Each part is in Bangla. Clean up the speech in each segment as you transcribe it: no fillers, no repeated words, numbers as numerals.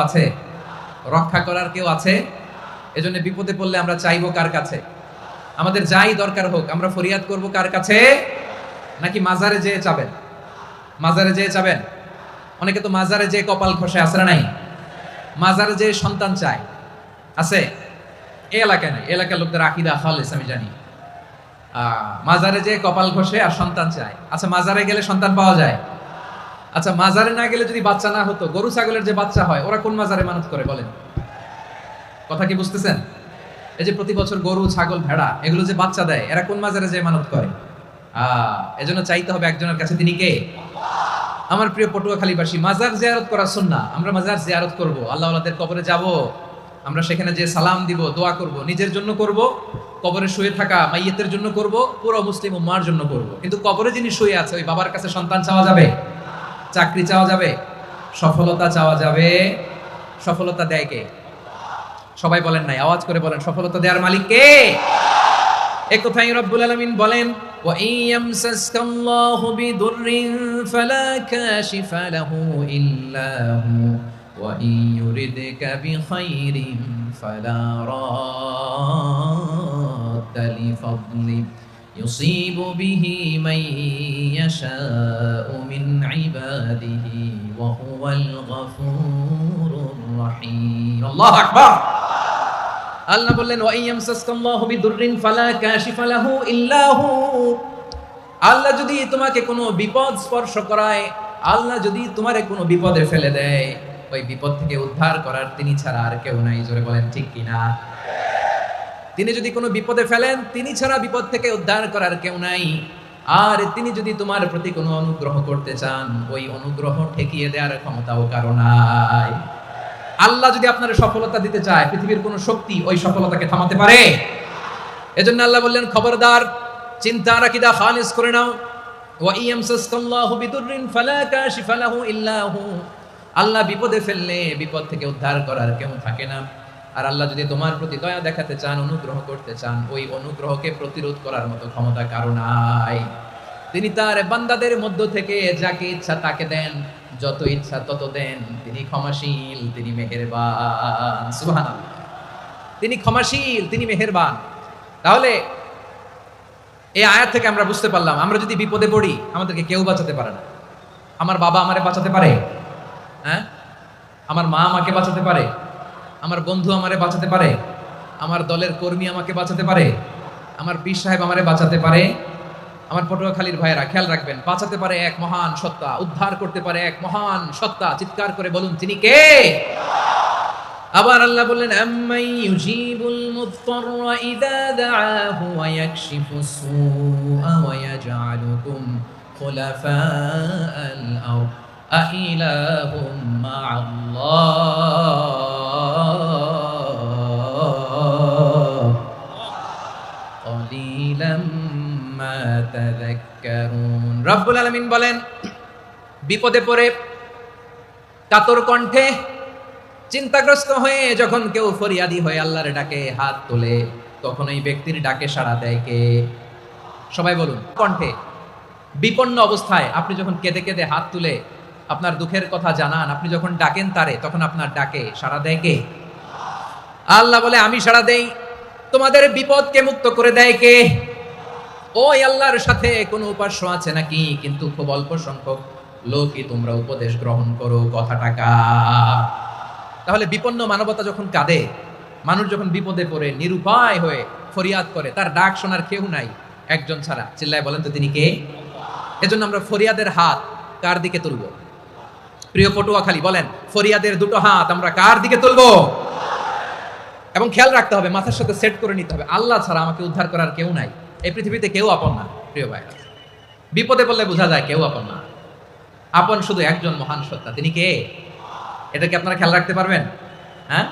আছে, রক্ষা করার কেউ আছে। এজন্য বিপদে পড়লে আমরা চাইবো কার কাছে? আমাদের যাই দরকার হোক আমরা ফরিয়াদ করব কার কাছে? নাকি মাজারে যেয়ে চাবেন? মাজারে যেয়ে চাবেন। অনেকে তো মাজারে যেয়ে কপাল খসে, আছে না নাই? মাজারে যেয়ে সন্তান চায়, আছে? এই এলাকায় নাই, এলাকার লোকদের আকীদা খালেস আমি জানি। মাজারে যেয়ে কপাল খসে আর সন্তান চায়। আচ্ছা, মাজারে গেলে সন্তান পাওয়া যায়? আচ্ছা, মাজারে না গেলে যদি বাচ্চা না হতো, গরু ছাগলের যে বাচ্চা হয় ওরা কোন মাজারে মানত করে বলেন? কথা কি বুঝতেছেন? এই যে প্রতি বছর গরু ছাগল ভেড়া এগুলো যে বাচ্চা দেয়, এরা কোন মাজারে যে মানত করে? এজন্য চাইতে হবে একজনের কাছে, তিনি কে? আমার প্রিয় পটুয়াখালীবাসী, মাজার জিয়ারত করা সুন্নাহ। আমরা মাজার জিয়ারত করব, আল্লাহ ওয়ালাদের কবরে যাব, আমরা সেখানে যে সালাম দিব, দোয়া করব, নিজের জন্য করব, কবরে শুয়ে থাকা মাইয়িতের জন্য করব, পুরো মুসলিম উম্মাহর জন্য করব। কিন্তু কবরে যিনি শুয়ে আছে ওই বাবার কাছে সন্তান চাওয়া যাবে? চাকরি চাওয়া যাবে? সফলতা চাওয়া যাবে? সফলতা দেয় কে? সবাই বলেন নাই, আওয়াজ করে বলেন, সফলতা দেওয়ার মালিক কে? এক কথাই রব্বুল আলামিন বলেন, ওয়া ইয়ামসাসকাল্লাহু বিদুররিন ফালা কাশিফা লাহু ইল্লা হু ওয়া ইয়ুরিদকা বিখাইরিন ফালা রাদ্দা লিফাদলি يصيب به من يشاء من عباده وهو الغفور الرحيم الله أكبر আল্লাহ বললেন ওয়া ইয়ামসাসকাল্লাহু বিদুররিন ফালা কাশিফা লাহু ইল্লা হু। আল্লাহ যদি তোমাকে কোনো বিপদ স্পর্শ করায়, আল্লাহ যদি তোমারে কোনো বিপদে ফেলে দেয়, ওই বিপদ থেকে উদ্ধার করার তিনি ছাড়া আর কেউ নাই। জোরে বলেন ঠিক কিনা? তিনি যদি কোনো বিপদে ফেলেন, তিনি ছাড়া বিপদ থেকে উদ্ধার করার কেউ নাই। আর তিনি যদি তোমার প্রতি কোনো অনুগ্রহ করতে চান, ওই অনুগ্রহ ঠেকিয়ে দেওয়ার ক্ষমতাও কারো নাই। আল্লাহ যদি আপনার সফলতা দিতে চায়, পৃথিবীর কোনো শক্তি ওই সফলতাকে থামাতে পারে? এজন্য আল্লাহ বললেন, খবরদার, চিন্তার আকীদা খালিস করে নাও। ওয়া ইয়ামসাসকাল্লাহু বিদুররিন ফালা কাশিফা লাহু ইল্লা হু। আল্লাহ বিপদে ফেললে বিপদ থেকে উদ্ধার করার কেউ থাকে না। আর আল্লাহ যদি তোমার প্রতি দয়া দেখাতে চান, অনুগ্রহ করতে চান, ওই অনুগ্রহকে প্রতিরোধ করার মতো ক্ষমতা কারো নাই। তিনি তার বান্দাদের মধ্য থেকে যাকে ইচ্ছা তাকে দেন, যত ইচ্ছা তত দেন। তিনি ক্ষমাশীল, তিনি মেহেরবান। সুবহানাল্লাহ, তিনি ক্ষমাশীল, তিনি মেহেরবান। তাহলে এই আয়াত থেকে আমরা বুঝতে পারলাম, আমরা যদি বিপদে পড়ি আমাদেরকে কেউ বাঁচাতে পারে না। আমার বাবা আমারে বাঁচাতে পারে? হ্যাঁ, আমার মা আমাকে বাঁচাতে পারে? আমার বন্ধু আমারে বাঁচাতে পারে? আমার দলের কর্মী আমাকে বাঁচাতে পারে? আমার পীর সাহেব আমারে বাঁচাতে পারে? আমার পটুয়াখালীর ভাইয়েরা খেয়াল রাখবেন, বাঁচাতে পারে এক মহান সত্তা, উদ্ধার করতে পারে এক মহান সত্তা। চিৎকার করে বলুন, তিনি কে? আবার আল্লাহ বললেন, আম্মাই ইউজিবুল মুদতাররা ইযা দাআহু ওয়া ইয়াকশিফুস সুআ ওয়া ইয়াজআলুকুম খুলাফাআল আরদ আইলাহুম মা'আল্লাহ ক্বালিলাম মা তাযাক্কারুন। রব্বুল আলামিন বলেন, বিপদে পড়ে কাতর কণ্ঠে চিন্তাগ্রস্ত হয়ে যখন কেউ ফরিয়াদি হয়ে আল্লাহর ডাকে হাত তোলে, তখন ওই ব্যক্তির ডাকে সাড়া দেয় কে? সবাই বলুন। কণ্ঠে বিপন্ন অবস্থায় আপনি যখন কেঁদে কেঁদে হাত তুলে আপনার দুঃখের কথা জানান, আপনি যখন ডাকেন তারে, তখন আপনার ডাকে সাড়া দেয় কে? আল্লাহ বলে, আমি সাড়া দেই। তোমাদের বিপদকে মুক্ত করে দেয় কে? ওই আল্লাহর সাথে কোনো উপাস্য আছে নাকি? কিন্তু খুব অল্প সংখ্যক লোকই তোমরা উপদেশ গ্রহণ করো। কথাটা কার? তাহলে বিপন্ন মানবতা যখন কাঁদে, মানুষ যখন বিপদে পড়ে নিরুপায় হয়ে ফরিয়াদ করে, তার ডাক শোনার কেউ নাই একজন ছাড়া। চিল্লায় বলেন তো, তিনি কে? এজন্য আমরা ফরিয়াদের হাত কার দিকে তুলব? প্রিয় পটুয়াখালী বলেন, ফরিয়াদের দুটো হাত আমরা কার দিকে তুলব? এবং খেয়াল রাখতে হবে, মাথার সাথে সেট করে নিতে হবে, আল্লাহ ছাড়া আমাকে উদ্ধার করার কেউ নাই। এই পৃথিবীতে কেউ আপন না। প্রিয় ভাইরা, বিপদে পড়লে বোঝা যায় কেউ আপন না। আপন শুধু একজন মহান সত্তা, তিনি কে? এটা কি আপনারা খেয়াল রাখতে পারবেন? হ্যাঁ,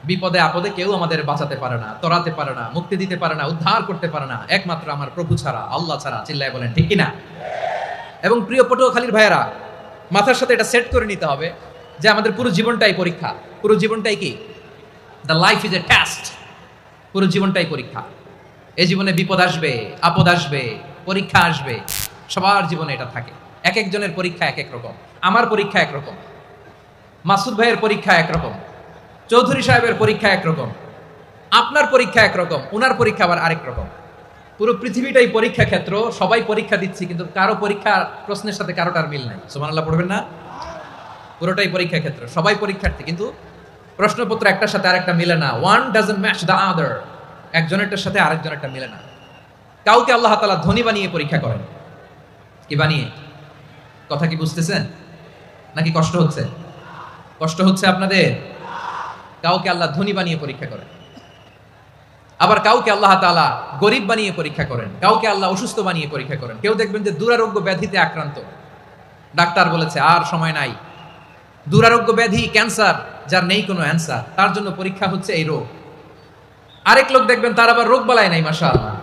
বিপদে আপদে কেউ আমাদের বাঁচাতে পারে না, তরাতে পারে না, মুক্তি দিতে পারে না, উদ্ধার করতে পারে না, একমাত্র আমার প্রভু ছাড়া, আল্লাহ ছাড়া। চিল্লায় বলেন ঠিক কিনা? এবং প্রিয় পটুয়াখালীর ভাইয়েরা, মাথার সাথে এটা সেট করে নিতে হবে যে আমাদের পুরো জীবনটাই পরীক্ষা। পুরো জীবনটাই কি? The life is a test. পুরো জীবনটাই পরীক্ষা। এই জীবনে বিপদ আসবে, আপদ আসবে, পরীক্ষা আসবে, সবার জীবনে এটা থাকে। এক একজনের পরীক্ষা এক এক রকম। আমার পরীক্ষা একরকম। মাসুদ ভাইয়ের পরীক্ষা একরকম, চৌধুরী সাহেবের পরীক্ষা একরকম, আপনার পরীক্ষা একরকম, উনার পরীক্ষা আবার আরেক রকম। পুরো পৃথিবীটাই পরীক্ষা ক্ষেত্র, সবাই পরীক্ষা দিচ্ছি, কিন্তু কারো পরীক্ষার প্রশ্নের সাথে কারোটার মিল নাই। সুবহানাল্লাহ পড়বেন না? পুরোটাই পরীক্ষা ক্ষেত্র, সবাই পরীক্ষার্থী, কিন্তু প্রশ্নপত্র একটার সাথে আরেকটা মিলে না। One doesn't match the other, একজনেরটার সাথে আরেকজনেরটা মিলে না। কাউকে আল্লাহ তাআলা ধনী বানিয়ে পরীক্ষা করেন। কি বানিয়ে? কথা কি বুঝতেছেন নাকি কষ্ট হচ্ছে? কষ্ট হচ্ছে আপনাদের? কাউকে আল্লাহ ধনী বানিয়ে পরীক্ষা করেন, আবার কাউকে আল্লাহ তাআলা গরিব বানিয়ে পরীক্ষা করেন, কাউকে আল্লাহ অসুস্থ বানিয়ে পরীক্ষা করেন। কেউ দেখবেন যে দুরারোগ্য ব্যাধিতে আক্রান্ত, ডাক্তার বলেছে আর সময় নাই, দুরারোগ্য ব্যাধি ক্যান্সার, যার নেই কোনো অ্যান্সার, তার জন্য পরীক্ষা হচ্ছে এই রোগ। আরেক লোক দেখবেন তার আবার রোগ বালাই নাই, মাশাআল্লাহ,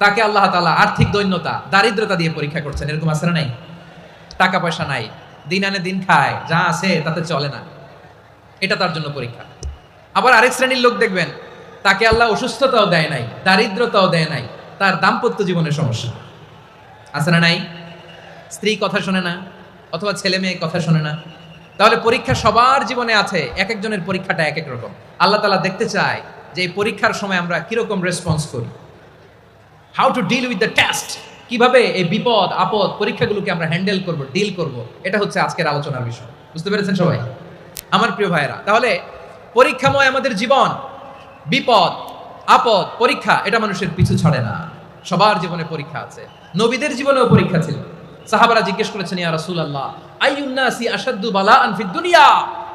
তাকে আল্লাহ তাআলা আর্থিক দৈন্যতা, দারিদ্রতা দিয়ে পরীক্ষা করছেন। এরকম আছে না নাই? টাকা পয়সা নাই, দিন আনে দিন খায়, যা আছে তাতে চলে না, এটা তার জন্য পরীক্ষা। আবার আরেক শ্রেণীর লোক দেখবেন তাকে আল্লাহ অসুস্থতাও দেয় নাই, দারিদ্রতাও দেয় নাই, তার দাম্পত্য জীবনের সমস্যা আছে না নাই? স্ত্রী কথা শোনে না, অথবা ছেলে মেয়ে কথা শোনে না। তাহলে পরীক্ষা সবার জীবনে আছে, এক একজনের পরীক্ষাটা এক এক রকম। আল্লাহ তাআলা দেখতে চায় যে এই পরীক্ষার সময় আমরা কিরকম রেসপন্স করি, how to deal with the test, কিভাবে এই বিপদ আপদ পরীক্ষাগুলোকে আমরা হ্যান্ডেল করব, ডিল করব। এটা হচ্ছে আজকের আলোচনার বিষয়। বুঝতে পেরেছেন সবাই আমার প্রিয় ভাইয়েরা? তাহলে পরীক্ষাময় আমাদের জীবন, বিপদ আপদ পরীক্ষা, এটা মানুষের পিছু ছাড়ে না। সবার জীবনে পরীক্ষা আছে, নবীদের জীবনেও পরীক্ষা ছিল। সাহাবারা জিজ্ঞেস করেছেন, ইয়া রাসূলুল্লাহ আইয়ুন নাসি আশাদ্দু বালাআন ফিদ দুনিয়া,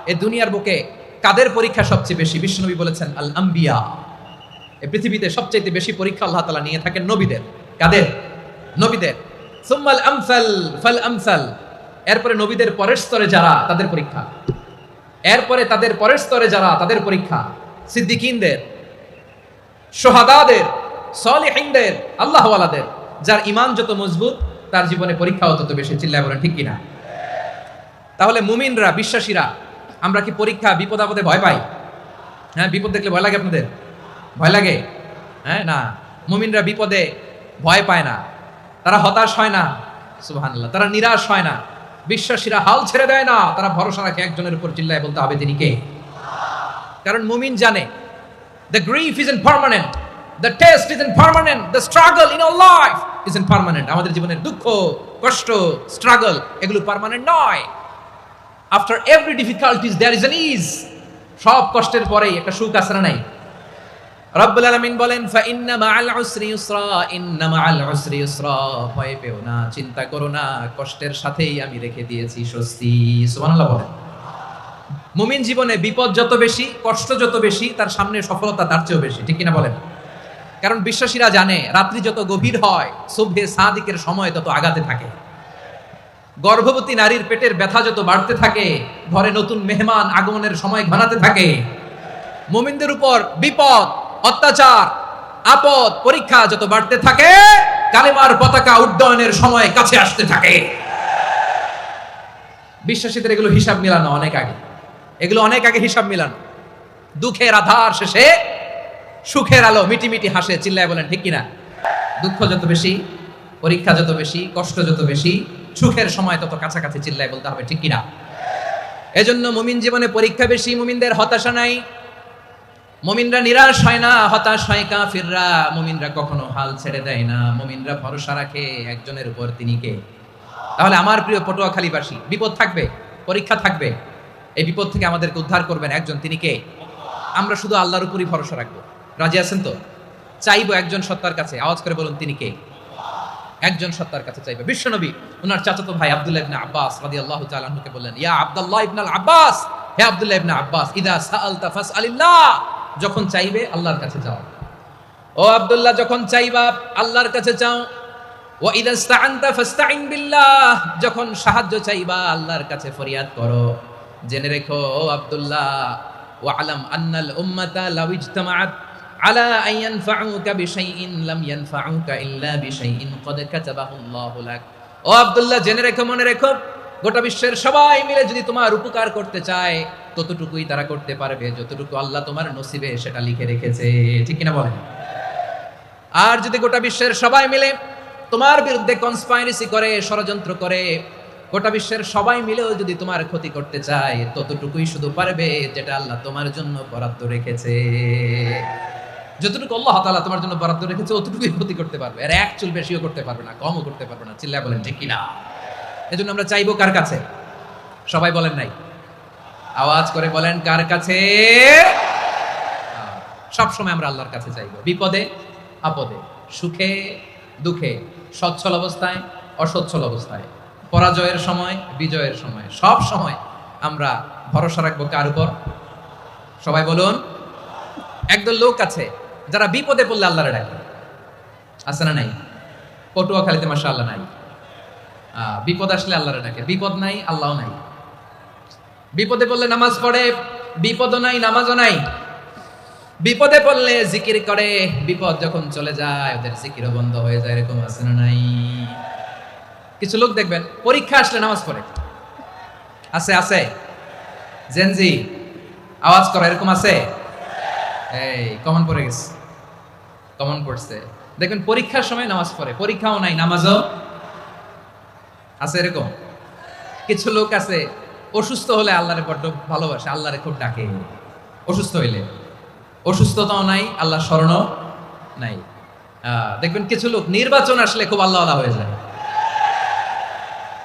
এই দুনিয়ার বুকে কাদের পরীক্ষা সবচেয়ে বেশি? বিশ্বনবী বলেছেন আল আম্বিয়া, এই পৃথিবীতে সবচেয়ে বেশি পরীক্ষা আল্লাহ তাআলা নিয়ে থাকেন নবীদের। কাদের? নবীদের। সুম্মাল আমসাল ফাল আমসাল, এরপরে নবীদের পরের স্তরে যারা, তাদের পরীক্ষা। এরপরে তাদের পরের স্তরে যারা, তাদের পরীক্ষা। সিদ্দিকিনদের, শোহাদাদের, সলিহিনদের, আল্লাহওয়ালাদের। যার ঈমান যত মজবুত তার জীবনে পরীক্ষাও তত বেশি। চিল্লায় বলেন ঠিক কিনা? তাহলে মুমিনরা, বিশ্বাসীরা, আমরা কি পরীক্ষা বিপদ আপদে ভয় পাই? হ্যাঁ, বিপদ দেখলে ভয় লাগে আপনাদের? ভয় লাগে? হ্যাঁ না, মুমিনরা বিপদে ভয় পায় না, তারা হতাশ হয় না, সুবহানাল্লাহ, তারা নিরাশ হয় না। বিশ্বাসীরা হাল ছেড়ে দেয় না, তারা ভরসা রাখে একজনের উপর। চিল্লায় বলতে হবে তিনি কে? কারণ মুমিন জানে the grief isn't permanent, the test isn't permanent, the struggle in our life isn't permanent. আমাদের জীবনের দুঃখ, কষ্ট, স্ট্রাগল, এগুলো পার্মানেন্ট নয়। after every difficulties there is an ease, সব কষ্টের পরেই একটা সুখ আছে না নাই? রব্বুল আলামিন বলেন ফা ইন্না মাআল উসরি ইউসরা, ইন্না মাআল উসরি ইউসরা, ভয় পেও না, চিন্তা করো না, কষ্টের সাথেই আমি রেখে দিয়েছি স্বস্তি। সুবহানাল্লাহ বলেন। মুমিন জীবনে বিপদ যত বেশি, কষ্ট যত বেশি, তার সামনে সফলতা তার চেয়েও বেশি। ঠিক কিনা বলেন? কারণ বিশ্বাসীরা জানে রাত্রি যত গভীর হয়, সুবহে সাদিকের সময় তত আগাতে থাকে। গর্ভবতী নারীর পেটের ব্যথা যত বাড়তে থাকে, ঘরে নতুন মেহমান আগমনের সময় ঘনাতে থাকে। মুমিনদের উপর বিপদ, অত্যাচার, আপদ, পরীক্ষা যত বাড়তে থাকে, কালেমার পতাকা উড্ডয়নের সময় কাছে আসতে থাকে। বিশ্বাসীদের এগুলো হিসাব মিলানো অনেক আগে, এগুলো অনেক আগে হিসাব মিলানো। দুঃখের আধার শেষে সুখের আলো মিটিমিটি হাসে। চিল্লায় বলেন ঠিক কিনা? দুঃখ যত বেশি, পরীক্ষা যত বেশি, কষ্ট যত বেশি, সুখের সময় তত কাছাকাছি। চিল্লায় বলতে হবে ঠিক কিনা? এজন্য মুমিন জীবনে পরীক্ষা বেশি, মুমিনদের হতাশা নাই, মুমিনরা নিরাশ হয় না, হতাশ হয় কাফিররা। মুমিনরা কখনো হাল ছেড়ে দেয় না, মুমিনরা ভরসা রাখে একজনের উপর, তিনি কে? তাহলে আমার প্রিয় পটুয়াখালীবাসী, বিপদ থাকবে, পরীক্ষা থাকবে, এই বিপদ থেকে আমাদেরকে উদ্ধার করবেন একজন, তিনি কে? আমরা শুধু আল্লাহর উপরই ভরসা রাখবো। রাজি আছেন তো? চাইবো একজন সত্তার কাছে, আওয়াজ করে বলুন তিনি কে? একজন সত্তার কাছে চাইবে। বিশ্বনবী ওনার চাচাতো ভাই আব্দুল্লাহ ইবনে আব্বাস রাদিয়াল্লাহু তাআলা আনহুকে বললেন, ইয়া আব্দুল্লাহ ইবনে আব্বাস, হে আব্দুল্লাহ ইবনে আব্বাস, ইদা সাআলতা ফাসআলিল্লাহ, যখন চাইবে আল্লাহর কাছে যাও। ও আব্দুল্লাহ, যখন চাইবা আল্লাহর কাছে চাও। ওয়া ইদা ইসতাআনতা ফাসতাইন বিল্লাহ, যখন সাহায্য চাইবা আল্লাহর কাছে ফরিয়াদ করো। জেনে রেখো ও আব্দুল্লাহ, ওয়া আলাম আন্নাল উম্মাতা লাউ ইজতামাআত আলা আন ইয়ানফাউকা বিশাইইন লাম ইয়ানফাউকা ইল্লা বিশাইইন ক্বাদ কাতাবাহু আল্লাহু লাক। ও আব্দুল্লাহ, জেনে রেখো, মনে রেখো, গোটা বিশ্বের সবাই মিলে যদি তোমার উপকার করতে চায়, ততটুকুই তারা করতে পারবে যতটুকু আল্লাহ তোমার নসিবে সেটা লিখে রেখেছে। ঠিক কিনা বলেন? আর যদি গোটা বিশ্বের সবাই মিলে তোমার বিরুদ্ধে কনস্পাইরেসি করে, ষড়যন্ত্র করে, গোটা বিশ্বের সবাই মিলেও যদি তোমার ক্ষতি করতে চায়, ততটুকুই শুধু পারবে যেটা আল্লাহ তোমার জন্য বরাদ্দ রেখেছে। যতটুকু আল্লাহ তাআলা তোমার জন্য বরাদ্দ রেখেছে অতটুকুই ক্ষতি করতে পারবে, আর এক চুল বেশিও করতে পারবে না, কমও করতে পারবে না। চিল্লায় বলেন ঠিক কিনা? এজন্য আমরা চাইবো কার কাছে? সবাই বলেন নাই, আওয়াজ করে বলেন কার কাছে? সব সময় আমরা আল্লাহর কাছে চাইবো, বিপদে আপদে, সুখে দুঃখে, সচ্ছল অবস্থায় অসচ্ছল অবস্থায়, পরাজয়ের সময় বিজয়ের সময়, সব সময় আমরা ভরসা রাখবো কার উপর? সবাই বলুন। একদল লোক আছে যারা বিপদে পড়লে আল্লাহরে ডাকে, আছে না নাই? পটুয়াখালীতে মাশাআল্লাহ নাই, বিপদ আসলে আল্লাহরে ডাকে, বিপদ নাই আল্লাহও নাই। বিপদে পড়লে নামাজ পড়ে, বিপদও নাই নামাজও নাই। বিপদে পড়লে জিকির করে, বিপদ যখন চলে যায় ওদের জিকিরও বন্ধ হয়ে যায়। এরকম আছে না নাই? কিছু লোক দেখবেন পরীক্ষা আসলে নামাজ পড়ে, আছে আছে জেনজি আওয়াজ করে, এরকম আছে? এই কমন পড়ে গেছে, কমন পড়ছে। দেখবেন পরীক্ষার সময় নামাজ পড়ে, পরীক্ষাও নাই নামাজও আছে। এরকম কিছু লোক আছে অসুস্থ হলে আল্লাহরে বড্ড ভালোবাসে, আল্লাহরে খুব ডাকে। অসুস্থ হইলে অসুস্থতাও নাই, আল্লাহ স্মরণও নাই। দেখবেন কিছু লোক নির্বাচন আসলে খুব আল্লাহওয়ালা হয়ে যায়,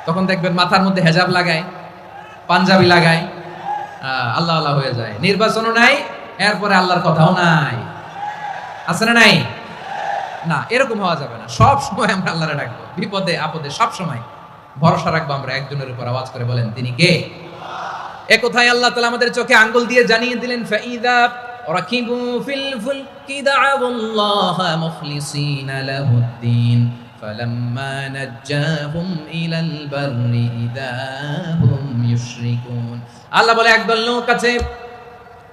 তখন দেখবেন মাথার মধ্যে হেজাব লাগায়, পাঞ্জাবি লাগায়, আল্লাহওয়ালা হয়ে যায়। নির্বাচনও নাই, এরপরে আল্লাহর কথাও নাই। আছে না নাই? না, এরকম হওয়া যাবে না। সব সময় আমরা আল্লাহরে ডাকবো, বিপদে আপদে সব সময় ভরসা রাখবো আমরা একজনের উপর। আওয়াজ করে বলেন তিনি কে? এ কথাই আল্লাহ তাআলা আমাদের চোখে আঙ্গুল দিয়ে জানিয়ে দিলেন, ফাইদা রাকিবু ফিল ফুলকি দা'আউল্লাহা মুখলিসিনা লাহুদ্দিন ফালাম্মা নাজ্জাহুম ইলাল বাররি ইযা হুম ইউশরিকুন। আল্লাহ বলে একদল লোক আছে,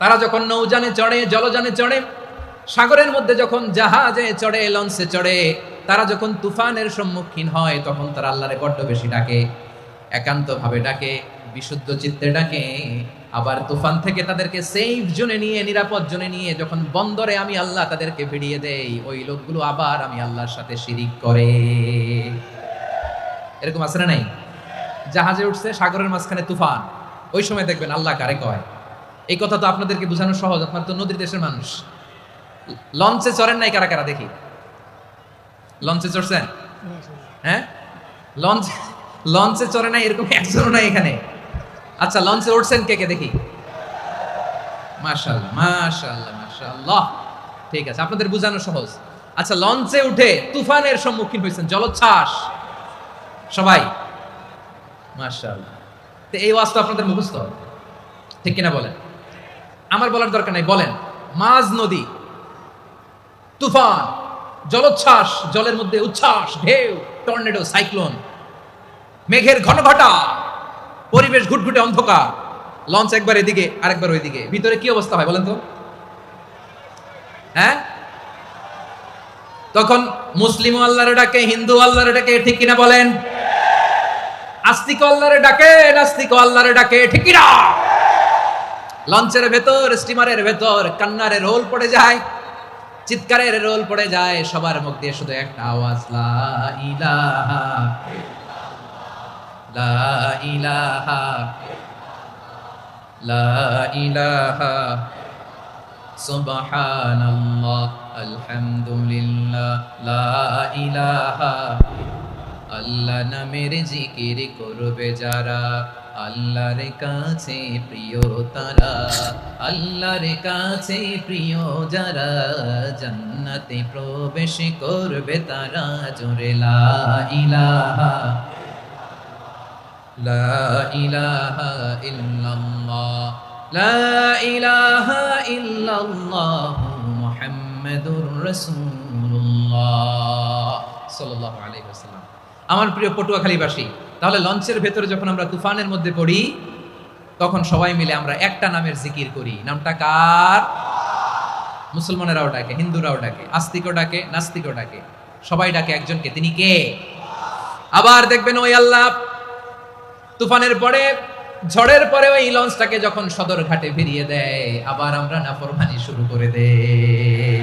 তারা যখন নৌযানে চড়ে, জলযানে চড়ে, সাগরের মধ্যে যখন জাহাজে চড়ে, লঞ্চে চড়ে, তারা যখন তুফানের সম্মুখীন হয় তখন তারা আল্লাহরে বড্ড বেশি ডাকে, একান্তভাবে ডাকে, বিশুদ্ধ চিত্তে ডাকে। আবার তুফান থেকে তাদেরকে সেফ জোনে নিয়ে, নিরাপদ জোনে নিয়ে যখন বন্দরে আমি আল্লাহ তাদেরকে ফিরিয়ে দেই, ওই লোকগুলো আবার আমি আল্লাহর সাথে শিরিক করে। এরকম আছে না নাই? জাহাজে উঠছে, সাগরের মাঝখানে তুফান, ওই সময় দেখবেন আল্লাহ কারে কয়। এই কথা তো আপনাদেরকে বোঝানো সহজ, আপনারা তো নদীর দেশের মানুষ। লঞ্চে চড়েন নাই কারা কারা? দেখি, লঞ্চে চড়ছেন? হ্যাঁ, লঞ্চে চড়ে নাই এরকম একজনও নাই এখানে। আচ্ছা, লঞ্চে উঠছেন কে কে? দেখি। মাশাআল্লাহ মাশাআল্লাহ মাশাআল্লাহ, ঠিক আছে, আপনাদের বোঝানো সহজ। আচ্ছা, লঞ্চে উঠে তুফানের সম্মুখীন হয়েছেন, জলোচ্ছ্বাস, সবাই? মাশাআল্লাহ। তো এই ওয়াজ তো আপনাদের মুখস্থ, ঠিক কিনা বলেন? আমার বলার দরকার নাই, বলেন। মাঝ নদী, তুফান, জলোচ্ছ্বাস, জলের মধ্যে উচ্ছ্বাস, ঢেউ, টর্নেডো, সাইক্লোন, মেঘের ঘনঘটা, পরিবেশ ঘুটঘুটে অন্ধকার, লঞ্চ একবার এদিকে আরেকবার ওইদিকে, ভিতরে কি অবস্থা হয় বলেন তো? হ্যাঁ, তখন মুসলিম আল্লাহরে ডাকে, হিন্দু আল্লাহরে ডাকে, ঠিক কিনা বলেন? আস্তিক আল্লাহরে ডাকে, নাস্তিক আল্লাহরে ডাকে, ঠিক কিনা? লঞ্চের ভেতর, স্টিমারের ভেতর কান্নারে রোল পড়ে যায়, চিৎকারের রোল পড়ে যায়, সবার মুখ দিয়ে শুধু একটা আওয়াজ, লা ইলাহা লা ইলাহা লা ইলাহা সুবহানাল্লাহ আলহামদুলিল্লাহ লা ইলাহা। আল্লাহ নামের জিকির করবে যারা, আল্লাহর কাছে প্রিয় তারা, আল্লাহর কাছে প্রিয় যারা, জান্নাতে প্রবেশ করবে তারা। জোরে লা ইলাহা লা ইলাহা ইল্লাল্লাহ লা ইলাহা ইল্লাল্লাহ মুহাম্মাদুর রাসূলুল্লাহ সাল্লাল্লাহু আলাইহি ওয়াসাল্লাম। আমার প্রিয় পটুয়াখালীবাসী, তাহলে লঞ্চের ভেতরে যখন আমরা তুফানের মধ্যে পড়ি, তখন সবাই মিলে আমরা একটা নামের জিকির করি। নামটা কার? মুসলমানেরাও ডাকে, হিন্দুরাও ডাকে, আস্তিকও ডাকে, নাস্তিকও ডাকে, সবাই ডাকে একজনকে, তিনি কে? আবার দেখবেন ওই আল্লাহ তুফানের পরে, ঝড়ের পরে ওই লঞ্চটাকে যখন সদর ঘাটে ফিরিয়ে দেয়, আবার আমরা নাফরমানি শুরু করে দেই।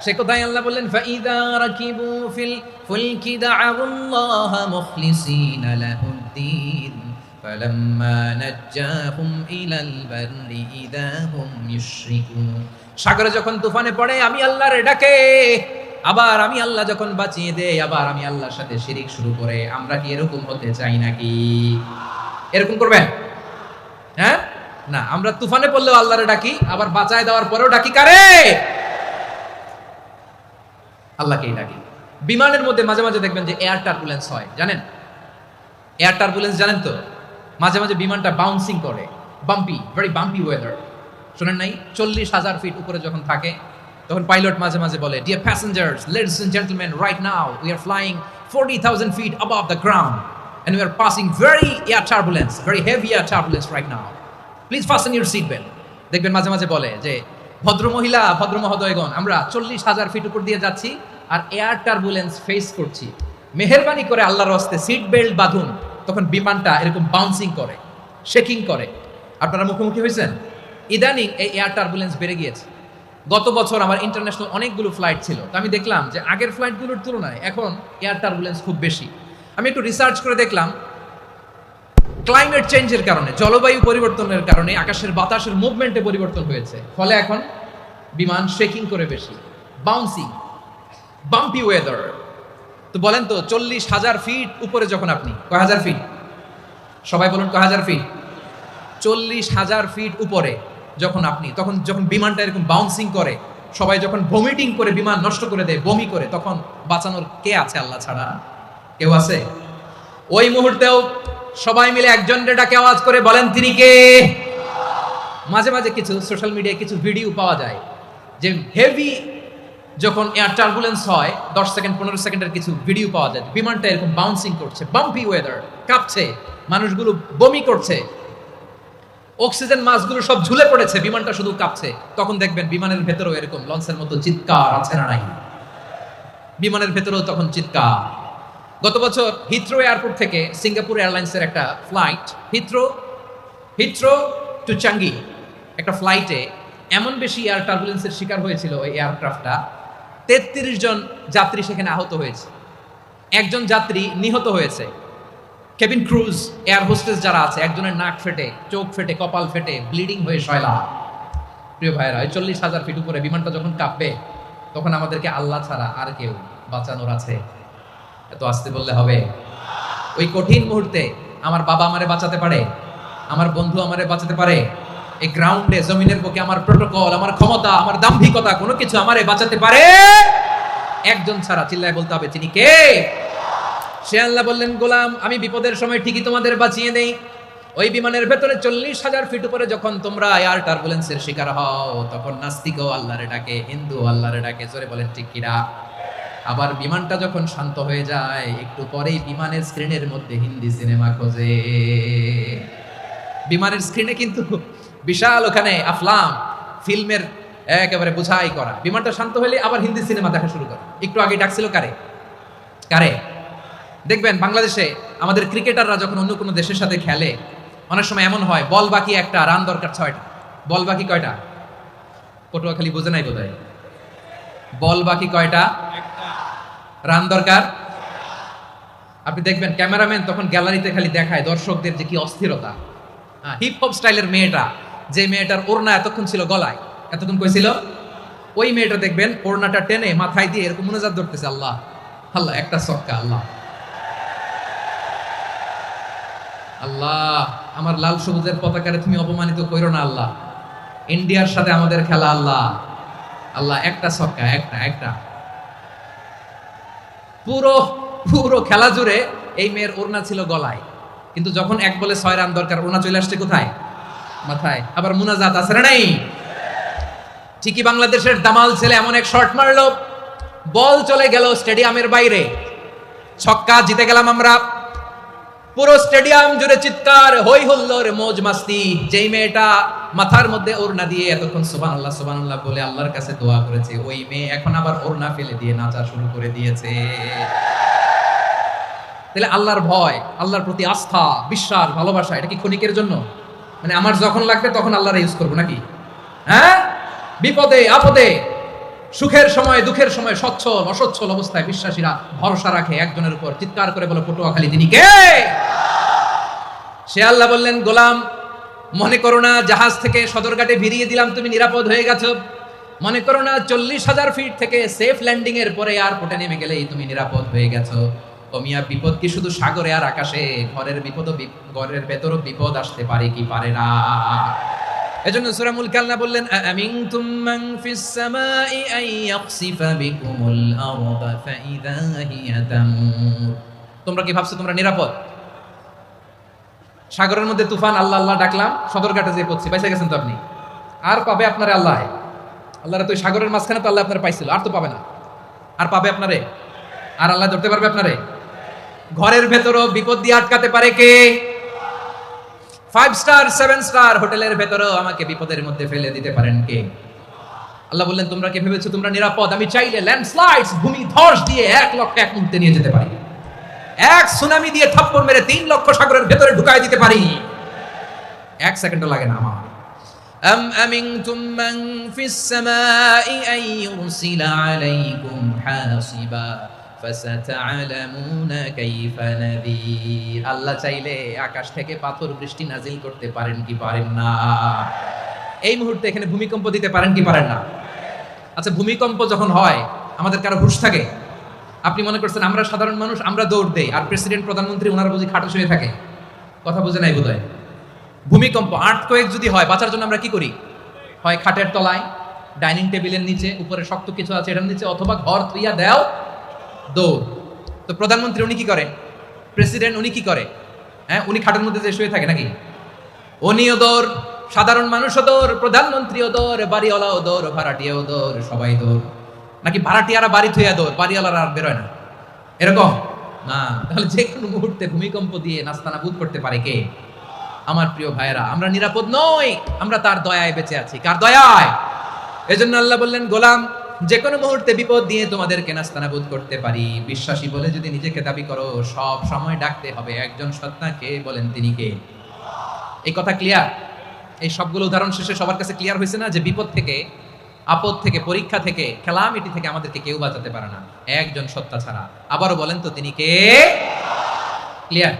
সে কথাই আল্লাহ বললেন, ফাইদা রাকিবু ফিল ফুলকি দা'আউল্লাহা মুখলিসিনা লাহুদ الدين فلما نجاهم إلى البر إذا هم يشركون সাগরে যখন তুফানে পড়ে আমি আল্লাহর ডাকে, আবার আমি আল্লাহ যখন বাঁচিয়ে দেই, আবার আমি আল্লাহর সাথে শিরিক শুরু করে। আমরা কি এরকম হতে চাই নাকি? এরকম করবেন? হ্যাঁ না, আমরা তুফানে পড়লেও আল্লাহরে ডাকি, আবার বাঁচায় দেওয়ার পরেও ডাকি কারে? আল্লাহকেই ডাকি। বিমানের মধ্যে মাঝে মাঝে দেখবেন যে এয়ার টার্বুলেন্স হয়, জানেন? এয়ার টার্বুলেন্স জানেন তো? মাঝে মাঝে বিমানটা বাউন্সিং করে, বাম্পি, ভেরি বাম্পি ওয়েদার। শোনেন নাই? 40,000 ফিট উপরে যখন থাকে তখন পাইলট মাঝে মাঝে বলে, dear passengers, ladies and gentleman, right now we are flying 40,000 feet above the ground and we are passing very air turbulence, very heavy air turbulence right now. Please fasten your seat belt. দেখবেন মাঝে মাঝে বলে যে ভদ্র মহিলা, ভদ্র মহোদয়গণ, আমরা 40,000 ফিট উপর দিয়ে যাচ্ছি আর এয়ার টার্বুলেন্স ফেস করছি, মেহেরবানি করে আল্লাহর রাস্তে সিট বেল্ট বাঁধুন। তখন বিমানটা এরকম বাউন্সিং করে, শেকিং করে। আপনারা মুখোমুখি হয়েছেন? ইদানিং এই এয়ার টার্বুলেন্স বেড়ে গিয়েছে। গত বছর আমার ইন্টারন্যাশনাল অনেকগুলো ফ্লাইট ছিল, তো আমি দেখলাম যে আগের ফ্লাইটগুলোর তুলনায় এখন এয়ার টার্বুলেন্স খুব বেশি। আমি একটু রিসার্চ করে দেখলাম, ক্লাইমেট চেঞ্জের কারণে, জলবায়ু পরিবর্তনের কারণে আকাশের বাতাসের মুভমেন্টে পরিবর্তন হয়েছে, ফলে এখন বিমান শেকিং করে বেশি, বাউন্সিং, বাম্পি ওয়েদার। তো বলেন তো 40,000 ফিট উপরে যখন আপনি, কয় হাজার ফিট? সবাই বলুন কয় হাজার ফিট? 40,000 ফিট উপরে যখন আপনি, তখন যখন বিমানটা এরকম বাউন্সিং করে, সবাই যখন ভমিটিং করে বিমান নষ্ট করে দেয়, বমি করে, তখন বাঁচানোর কে আছে আল্লাহ ছাড়া? কেউ আছে? ওই মুহূর্তেও সবাই মিলে একজনের ডাকে আওয়াজ করে বলেন তিনি কে? মাঝে মাঝে কিছু সোশ্যাল মিডিয়ায় কিছু ভিডিও পাওয়া যায় যে হেভি যখন এয়ার টার্বুলেন্স হয়, 10 সেকেন্ড 15 সেকেন্ডের কিছু ভিডিও পাওয়া যায়, বিমানটা এরকম বাউন্সিং করছে, বাম্পি ওয়েদার, কাঁপছে, মানুষগুলো বমি করছে, অক্সিজেন মাস্কগুলো সব ঝুলে পড়েছে, বিমানটা শুধু কাঁপছে। তখন দেখবেন বিমানের ভেতরেও এরকম লঞ্চের মতো চিৎকার আছে না নাই? বিমানের ভেতরেও তখন চিৎকার। গত বছর হিথ্রো এয়ারপোর্ট থেকে সিঙ্গাপুর এয়ারলাইন্সের একটা ফ্লাইট, হিথ্রো টু চাঙ্গি, একটা ফ্লাইটে এমন বেশি এয়ার টার্বুলেন্সের শিকার হয়েছিল ওই এয়ারক্রাফটটা, 33 জন যাত্রী সেখানে আহত হয়েছে, একজন যাত্রী নিহত হয়েছে। কেবিন ক্রুজ, এয়ার হোস্টেস যারা আছে, একজনের নাক ফেটে, চোখ ফেটে, কপাল ফেটে, ব্লিডিং হয়ে শয়লা। প্রিয় ভাইরা, 40,000 ফিট উপরে বিমানটা যখন কাঁপবে, তখন আমাদেরকে আল্লাহ ছাড়া আর কেউ বাঁচানোর আছে? এত আসতে বললে হবে? ওই কঠিন মুহূর্তে আমার বাবা আমারে বাঁচাতে পারে, আমার বন্ধু আমারে বাঁচাতে পারে, এই গ্রাউন্ডে, জমিনের বুকে আমার প্রোটোকল, আমার ক্ষমতা, আমার দাম্ভিকতা, কোনো কিছু আমারে বাঁচাতে পারে? একজন ছাড়া। চিল্লায় বলতে হবে তিনি কে? সে আল্লাহ বললেন, গোলাম, আমি বিপদের সময় ঠিকই তোমাদের বাঁচিয়ে দেই। ওই বিমানের ভেতরে 40,000 ফিট উপরে যখন তোমরা এয়ার টার্বুলেন্সের শিকার হও, তখন নাস্তিকও আল্লাহরে ডাকে, হিন্দু আল্লাহরে ডাকে, জোরে বলেন ঠিক কিনা? আবার বিমানটা যখন শান্ত হয়ে যায়, একটু পরেই বিমানের স্ক্রিনের মধ্যে হিন্দি সিনেমা খোঁজে। বিমানের স্ক্রিনে কিন্তু বিশাল ওখানে আফলাম, ফিল্মের একেবারে বুঝাই করা। বিমানটা শান্ত হলে আবার হিন্দি সিনেমা দেখা শুরু করে। একটু আগে ডাকছিল কারে? দেখবেন বাংলাদেশে আমাদের ক্রিকেটাররা যখন অন্য কোনো দেশের সাথে খেলে, অনেক সময় এমন হয়, বল বাকি একটা, রান দরকার 6টা। বল বাকি কয়টা? পটুয়াখালী বোঝে নাই বোধহয়। বল বাকি কয়টা? রান দরকার। আপনি দেখবেন ক্যামেরাম্যান তখন গ্যালারিতে খালি দেখায় দর্শকদের যে কি অস্থিরতা। হিপ হপ স্টাইলের মেয়েটা, যে মেয়েটার ওড়না এতক্ষণ ছিল গলায়, এতক্ষণ কই ছিল, ওই মেয়েটা দেখবেন ওড়নাটা টেনে মাথায় দিয়ে এরকম মুনাজাত ধরতেছে, আল্লাহ আল্লাহ, একটা ছক্কা, আল্লাহ আল্লাহ, আমার লাল সবুজের পতাকারে তুমি অপমানিত কইরো না আল্লাহ, ইন্ডিয়ার সাথে আমাদের খেলা, আল্লাহ আল্লাহ, একটা ছক্কা, একটা। পুরো খেলা জুড়ে এই মেয়ের ওড়না ছিল গলায়, কিন্তু যখন 1 বলে 6 রান দরকার, ওড়না চলে আসছে কোথায়? মাথায়। আবার মুনাজাত আছে না নাই? ঠিকই বাংলাদেশের দামাল ছেলে এমন এক শট মারলো, বল চলে গেল স্টেডিয়ামের বাইরে, ছক্কা, জিতে গেলাম আমরা। পুরো স্টেডিয়াম জুড়ে চিৎকার, হই হুল্লোড়, মৌজ মাস্তি। যেই মেয়েটা মাথার মধ্যে ওড়না দিয়ে এতক্ষণ সুবহানাল্লাহ সুবহানাল্লাহ বলে আল্লাহর কাছে দোয়া করেছে, ওই মেয়ে এখন আবার ওড়না ফেলে দিয়ে নাচা শুরু করে দিয়েছে। তাহলে আল্লাহর ভয়, আল্লাহর প্রতি আস্থা, বিশ্বাস, ভালোবাসা, এটা কি ক্ষণিকের জন্য? মানে আমার যখন লাগবে তখন আল্লাহর ইউজ করবো নাকি? হ্যাঁ, বিপদে আপদে, সুখের সময় দুঃখের সময়, সচ্ছল অসচ্ছল অবস্থায় বিশ্বাসীরা ভরসা রাখে একজনের উপর। চিৎকার করে বলে পটুয়াখালী তিনি কে? সে আল্লাহ বললেন, গোলাম মনে করো না জাহাজ থেকে সদরঘাটে ভিড়িয়ে দিলাম, তুমি নিরাপদ হয়ে গেছো। মনে করো না 40,000 ফিট থেকে সেফ ল্যান্ডিং এর পরে এয়ারপোর্টে নেমে গেলেই তুমি নিরাপদ হয়ে গেছো। ও মিয়া, বিপদ কি শুধু সাগরে আর আকাশে? ঘরের বিপদও, ঘরের ভেতরও বিপদ আসতে পারে কি পারে না? এজন্য সূরা মুলক আল্লাহ বললেন, আমিনতুম মান ফিস সামাই আন ইয়াখসিফা বিকুমুল আরদা ফাইযা হিয়া তামুর। তোমরা কি ভাবছো তোমরা নিরাপদ? সাগরের মধ্যে তুফান, আল্লাহ আল্লাহ ডাকলাম, সদরঘাটে যেয়ে পড়ছি, বাইসা গেছেন তো আপনি। আর পাবে আপনারে আল্লাহ? আল্লাহরা তো সাগরের মাঝখানে তো আল্লাহ আপনারা পাইছিল, আর তো পাবে না। আর পাবে আপনারে? আর আল্লাহ ধরতে পারবে আপনারে? ঘরের ভেতরও বিপদ দিয়ে আটকাতে পারে কে? 5 স্টার 7 স্টার হোটেলের ভেতরেও আমাকে বিপদের মধ্যে ফেলে দিতে পারেন কে? আল্লাহ বললেন, তোমরা কি ভেবেছো তোমরা নিরাপদ? আমি চাইলে ল্যান্ডস্লাইডস, ভূমি ধস দিয়ে 1 লক্ষ 1 মুহূর্তে নিয়ে যেতে পারি। এক সুনামি দিয়ে থাপ্পড় মেরে 3 লক্ষ সাগরের ভেতরে ঢুকাই দিতে পারি। 1 সেকেন্ডও লাগে না আমার। আম আমিনতুম মান ফিস সামাই আন ইউরসিলা আলাইকুম হাসিবা ফাসাতা'লামুনা কাইফা নাযীর। আল্লাহ চাইলে আকাশ থেকে পাথর বৃষ্টি নাজিল করতে পারেন কি পারেন না? এই মুহূর্তে এখানে ভূমিকম্প দিতে পারেন কি পারেন না? আচ্ছা, ভূমিকম্প যখন হয় আমাদের কারো হুঁশ থাকে? আপনি মনে করছেন আমরা সাধারণ মানুষ, আমরা দৌড় দেই, আর প্রেসিডেন্ট প্রধানমন্ত্রী ওনারা বুঝি খাটে শুয়ে থাকে? কথা বুঝে নাই বোধহয়। ভূমিকম্প, আর্থকোয়েক যদি হয়, বাঁচার জন্য আমরা কি করি? হয় খাটের তলায়, ডাইনিং টেবিলের নিচে, উপরে শক্ত কিছু আছে এটার নিচে, অথবা ঘর থুইয়া দেও দৌড়। তো প্রধানমন্ত্রী উনি কি করে? প্রেসিডেন্ট উনি কি করে? হ্যাঁ, উনি খাটের মধ্যে যে শুয়ে থাকে নাকি? উনিও দৌড়, সাধারণ মানুষও দৌড়, প্রধানমন্ত্রীও দৌড়, বাড়িওয়ালাও দৌড়, ভাড়াটিয়াও দৌড়, সবাই দৌড়। নাকি ভাড়াটিয়ারা বাড়ি থুইয়া দৌড়, বাড়িওয়ালারা আর বেরোয় না? এরকম না। তাহলে যে কোনো মুহূর্তে ভূমিকম্প দিয়ে নাস্তানাবুদ করতে পারে কে? আমার প্রিয় ভাইয়েরা, আমরা নিরাপদ নই, আমরা তার দয়ায় বেঁচে আছি। কার দয়ায়? এজন্য আল্লাহ বললেন, গোলাম যে কোনো মুহূর্তে বিপদ দিয়ে তোমাদেরকে নাস্তানাবুদ করতে পারি। বিশ্বাসী বলে যদি নিজেকে দাবি করো, সব সময় ডাকতে হবে একজন সত্তাকে। বলেন তিনি কে? এই কথা ক্লিয়ার? এই সবগুলো উদাহরণ শেষে সবার কাছে ক্লিয়ার হয়েছে না যে বিপদ থেকে, আপদ থেকে, পরীক্ষা থেকে, খেলামিটি থেকে আমাদেরকে কেউ বাঁচাতে পারে না একজন সত্তা ছাড়া। আবারও বলেন তো তিনি কে? ক্লিয়ার?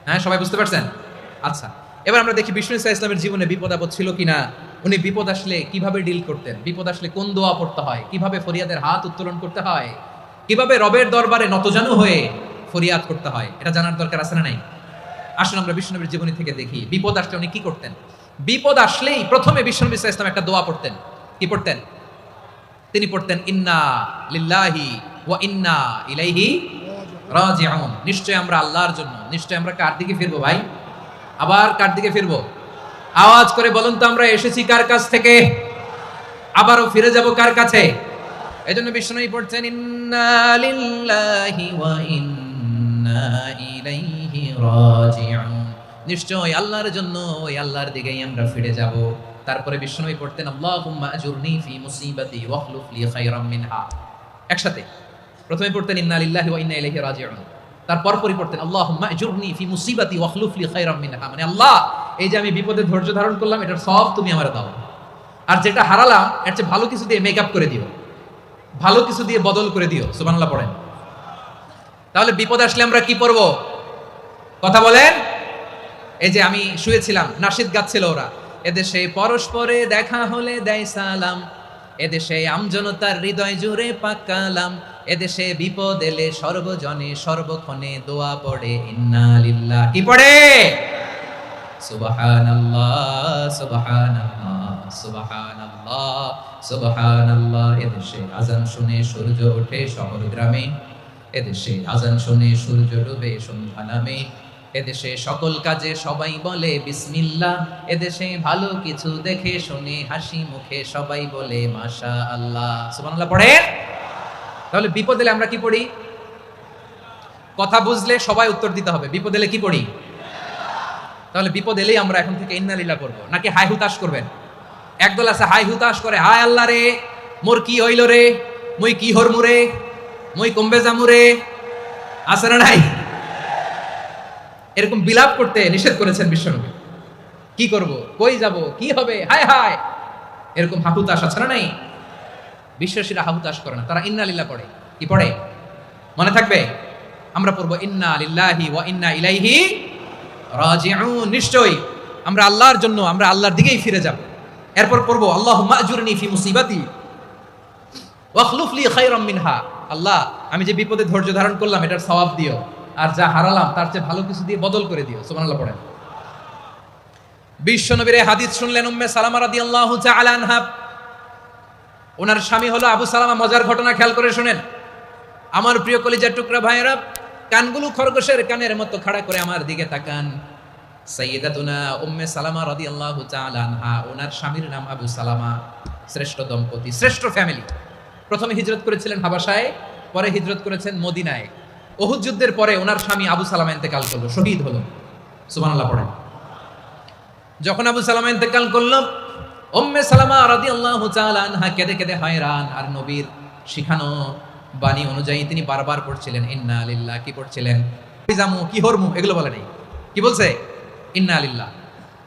হ্যাঁ, সবাই বুঝতে পারছেন? আচ্ছা, এবার আমরা দেখি বিষ্ণু ইসা ইসলামের জীবনে বিপদ আপদ ছিল কিনা। উনি বিপদ আসলে কিভাবে ডিল করতেন, বিপদ আসলে কোন দোয়া পড়তে হয়, কিভাবে ফরিয়াদের হাত উত্তোলন করতে হয়, কিভাবে রবের দরবারে নতজানু হয়ে ফরিয়াদ করতে হয়, এটা জানার দরকার আছে না নাই? আসুন আমরা বিষ্ণুনবীর জীবনী থেকে দেখি বিপদ আসলে উনি কি করতেন। বিপদ আসলেই প্রথমে বিষ্ণু ইসা ইসলাম একটা দোয়া পড়তেন। কি পড়তেন? তিনি পড়তেন, ইন্না লিল্লাহি ওয়া ইন্না ইলাইহি রাজিউন। নিশ্চয় আমরা আল্লাহর জন্য, নিশ্চয় আমরা কার দিকে ফিরবো ভাই? আবার কার দিকে ফিরবো? আওয়াজ করে বলুন তো, আমরা এসেছি কার কাছ থেকে, আবারও ফিরে যাব কার কাছে? এজন্য বিষ্ণুই পড়ছেন, ইন্না লিল্লাহি ওয়া ইন্না ইলাইহি রাজিউন। নিশ্চয় আল্লাহর জন্য, ওই আল্লাহর দিকেই আমরা ফিরে যাব। তারপরে বিষ্ণুই পড়তেন, আল্লাহুম্মা আজুরনি ফি মুসিবাতি ওয়াখলুফ লি খায়রাম মিনহা। একসাথে প্রথমে পড়তেন ইন্না লিল্লাহি ওয়া ইন্না ইলাইহি রাজিউন, তারপর পড়তেন আল্লাহুম্মা আজুরনি ফি মুসিবাতি ওয়াখলুফ লি খায়রাম মিনহা। মানে আল্লাহ, এই যে আমি বিপদে ধৈর্য ধারণ করলাম, এটার সব তুমি আমারে দাও, আর যেটা হারালাম এর চেয়ে ভালো কিছু দিয়ে মেকআপ করে দিও, ভালো কিছু দিয়ে বদল করে দিও। সুবহানাল্লাহ পড়েন। তাহলে বিপদ আসলে আমরা কি পড়ব? কথা বলেন। এই যে আমি শুয়েছিলাম, নাশিদ গাচ্ছিল ওরা, এদেশে পরস্পরে দেখা হলে দেয় সালাম, এদেশে আমজনতার হৃদয় জুড়ে পাকালাম, এদেশে বিপদ এলে সর্বজনে সর্বক্ষণে দোয়া পড়ে ইন্না লিল্লাহ। কি পড়ে? সুবহানাল্লাহ সুবহানাল্লাহ সুবহানাল্লাহ সুবহানাল্লাহ। এদেশে আজান শুনে সূর্য ওঠে শহর গ্রামে, এদেশে আজান শুনে সূর্য ডুবে সন্ধ্যা নামে, এদেশে সকল কাজে সবাই বলে বিসমিল্লাহ, এদেশে ভালো কিছু দেখে শুনে হাসি মুখে সবাই বলে মাশাআল্লাহ। সুবহানাল্লাহ পড়েন। তাহলে বিপদ এলে আমরা কি পড়ি? কথা বুঝলে সবাই উত্তর দিতে হবে, বিপদ এলে কি পড়ি? তাহলে বিপদ এলেই আমরা এখন থেকে ইন্না লিল্লাহ পড়বো, নাকি হাই হুতাশ করবেন? একদল আছে হাই হুতাশ করে, হায় আল্লাহ রে মোর কি হইল রে, মুই কি হরমু রে, মুই কমবে জামু রে। আছে না নাই? এরকম বিলাপ করতে নিষেধ করেছেন বিশ্বনবী। কি করব, কই যাব, কি হবে, হায় হায়, এরকম হাহুতাশ আছে না নাই? বিশ্বাসীরা হাহুতাশ করে না, তারা ইন্না লিল্লাহ পড়ে। কি পড়ে মনে থাকবে? আমরা পড়বো ইন্না লিল্লাহি ওয়া ইন্না ইলাইহি রাজিউন, নিশ্চয়ই আমরা আল্লাহর জন্য, আমরা আল্লাহর দিকেই ফিরে যাব। এরপর পড়বো আল্লাহুম্মা আজুরনি ফি মুসিবাতি ওয়াখলুফ লি খায়রাম মিনহা। আল্লাহ, আমি যে বিপদে ধৈর্য ধারণ করলাম এটার সওয়াব দিও, আর যা হারালাম তার চেয়ে ভালো কিছু দিয়ে বদল করে দিও। সুবহানাল্লাহ পড়েন। বিশ্বনবীর হাদিস শুনলেন উম্মে সালামা রাদিয়াল্লাহু তাআলা আনহা। ওনার স্বামী হলো আবু সালামা। মজার ঘটনা খেয়াল করে শুনেন আমার প্রিয় কলিজার টুকরা ভাইয়েরা। কানগুলো খরগোশের কানের মতো খাড়া করে আমার দিকে তাকান। সাইয়্যিদাতুনা উম্মে সালামা রাদিয়াল্লাহু তাআলা আনহা, ওনার স্বামীর নাম আবু সালামা। শ্রেষ্ঠ দম্পতি, শ্রেষ্ঠ ফ্যামিলি। প্রথমে হিজরত করেছিলেন হাবাসায়, পরে হিজরত করেছেন মদিনায়। উহুদ যুদ্ধের পরে ওনার স্বামী আবু সালামা ইন্তেকাল করলো, শহীদ হলো। সুবহানাল্লাহ পড়েন। যখন আবু সালামা ইন্তেকাল করলো, উম্মে সালামা রাদিয়াল্লাহু তাআলা আনহা কেঁদে কেঁদে হয়রান। আর নবীর শিখানো বাণী অনুযায়ী তিনি বারবার পড়ছিলেন ইন্না লিল্লাহ। কি পড়ছিলেন? জামু কি হরমু এগুলো বলে নেই, কি বলছে? ইন্না লিল্লাহ।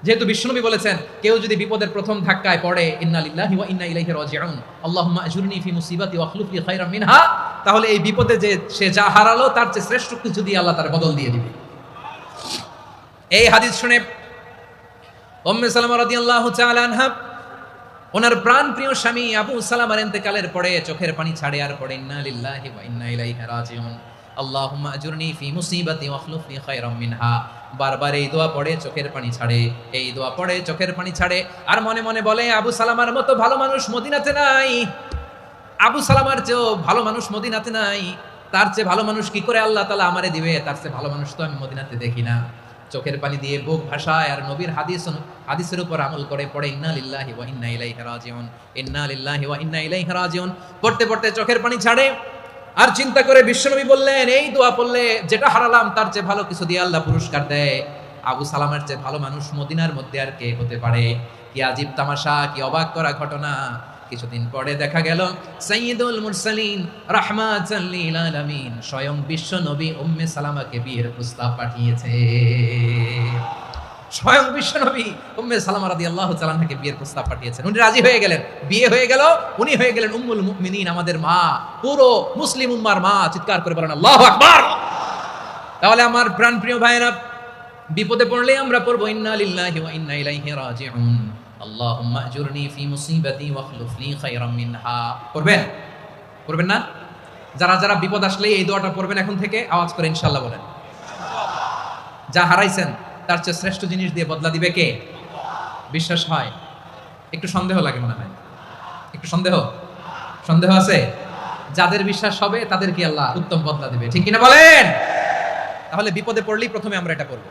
যেহেতু বিশ্বনবী বলেছেন কেউ যদি বিপদের প্রথম ধাক্কায় পড়ে ইন্না লিল্লাহি ওয়া ইন্না ইলাইহি রাজিউন, আল্লাহুম্মা আজুরনি ফি মুসিবাতি ওয়াখলুফ লি খায়রাম মিনহা, তাহলে এই বিপদে যে সে যা হারালো তার চেয়ে শ্রেষ্ঠ কিছু দিয়ে আল্লাহ তার বদল দিয়ে দিবে। এই হাদিস শুনে উম্মে সালামা রাদিয়াল্লাহু তাআলা আনহা ওনার প্রাণ প্রিয় স্বামী আবু সালামার ইন্তেকালের পরে চোখের পানি ছাড়ে আর পড়ে ইন্না লিল্লাহি ওয়া ইন্না ইলাইহি রাজিউন, আল্লাহুম্মা আজুরনি ফি মুসিবাতি ওয়াখলুফ লি খায়রাম মিনহা। বারবার এই দোয়া পড়ে চোখের পানি ছাড়ে, এই দোয়া পড়ে চোখের পানি ছাড়ে। আর মনে মনে বলে আবু সালামার মতো ভালো মানুষ মদিনাতে নাই, আবু সালামার চেয়েও ভালো মানুষ মদিনাতে নাই। তার চেয়ে ভালো মানুষ কি করে আল্লাহ তাআলা আমারে দিবে? তার চেয়ে ভালো মানুষ তো আমি মদিনাতে দেখি না। চোখের পানি দিয়ে বুক ভাসায় আর নবীর হাদিসের উপর আমল করে পড়ে ইন্না লিল্লাহি ওয়া ইন্না ইলাইহি রাজিউন, ইন্না লিল্লাহি ওয়া ইন্না ইলাইহি রাজিউন। পড়তে পড়তে চোখের পানি ছাড়ে আর চিন্তা করে বিশ্বনবী বললেন এই দোয়া পড়লে যেটা হারালাম তার চেয়ে ভালো কিছু দিয়ে আল্লাহ পুরস্কার দেয়। আবু সালামার চেয়ে ভালো মানুষ মদিনার মধ্যে আর কে হতে পারে? কি আজীব তামাশা, কি অবাক করা ঘটনা। কিছুদিন পরে দেখা গেল সাইয়্যিদুল মুরসালিন রাহমাতাল লিল আলামিন স্বয়ং বিশ্ব নবী উম্মে সালামাকে বিয়ের প্রস্তাব পাঠিয়েছে। স্বয়ং বিশ্ব নবী উম্মে সালামা রাদিয়াল্লাহু তাআলা আনহাকে বিয়ের প্রস্তাব পাঠিয়েছেন। উনি রাজি হয়ে গেলেন, বিয়ে হয়ে গেল। উনি হয়ে গেলেন উম্মুল মুমিনিন, আমাদের মা, পুরো মুসলিম উম্মার মা। চিৎকার করে বলেন আল্লাহু আকবার। তাহলে আমার প্রাণপ্রিয় ভাইরা, বিপদে পড়লে আমরা পড়বো ইন্না লিল্লাহি ওয়া ইন্না ইলাইহি রাজিউন, আল্লাহুম্মা আজুরনি ফি মুসিবাতি ওয়াখলুফ লি খায়রাম মিনহা। পড়বেন? পড়বেন না? যারা যারা বিপদ আসলে এই দোয়াটা পড়বেন এখন থেকে আওয়াজ করে ইনশাআল্লাহ বলেন। যা হারাইছেন তার চেয়ে শ্রেষ্ঠ জিনিস দিয়ে বদলা দিবে কে? বিশ্বাস হয়? একটু সন্দেহ লাগে মনে হয়, একটু সন্দেহ আছে? যাদের বিশ্বাস হবে তাদের কি আল্লাহ উত্তম বদলা দিবে, ঠিক কিনা বলেন? তাহলে বিপদে পড়লেই প্রথমে আমরা এটা করব।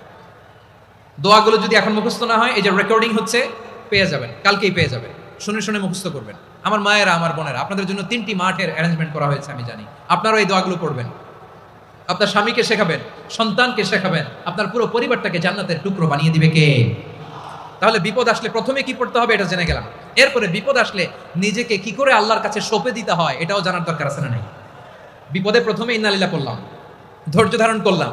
দোয়াগুলো যদি এখন মুখস্থ না হয়, এই যে রেকর্ডিং হচ্ছে পেয়ে যাবেন, কালকেই পেয়ে যাবেন। শুনে শুনে মুখস্থ করবেন। আমার মায়েরা, আমার বোনেরা, আপনাদের জন্য 3টি মাঠের অ্যারেঞ্জমেন্ট করা হয়েছে, আমি জানি। আপনারাও এই দোয়াগুলো পড়বেন, আপনার স্বামীকে শেখাবেন, সন্তানকে শেখাবেন, আপনার পুরো পরিবারটাকে জান্নাতের টুকরো বানিয়ে দিবে কে? তাহলে বিপদ আসলে প্রথমে কি পড়তে হবে এটা জেনে গেলাম। এরপরে বিপদ আসলে নিজেকে কি করে আল্লাহর কাছে সঁপে দিতে হয় এটাও জানার দরকার আছে না নাই? বিপদে প্রথমে ইন্না লিল্লাহ পড়লাম, ধৈর্য ধারণ করলাম,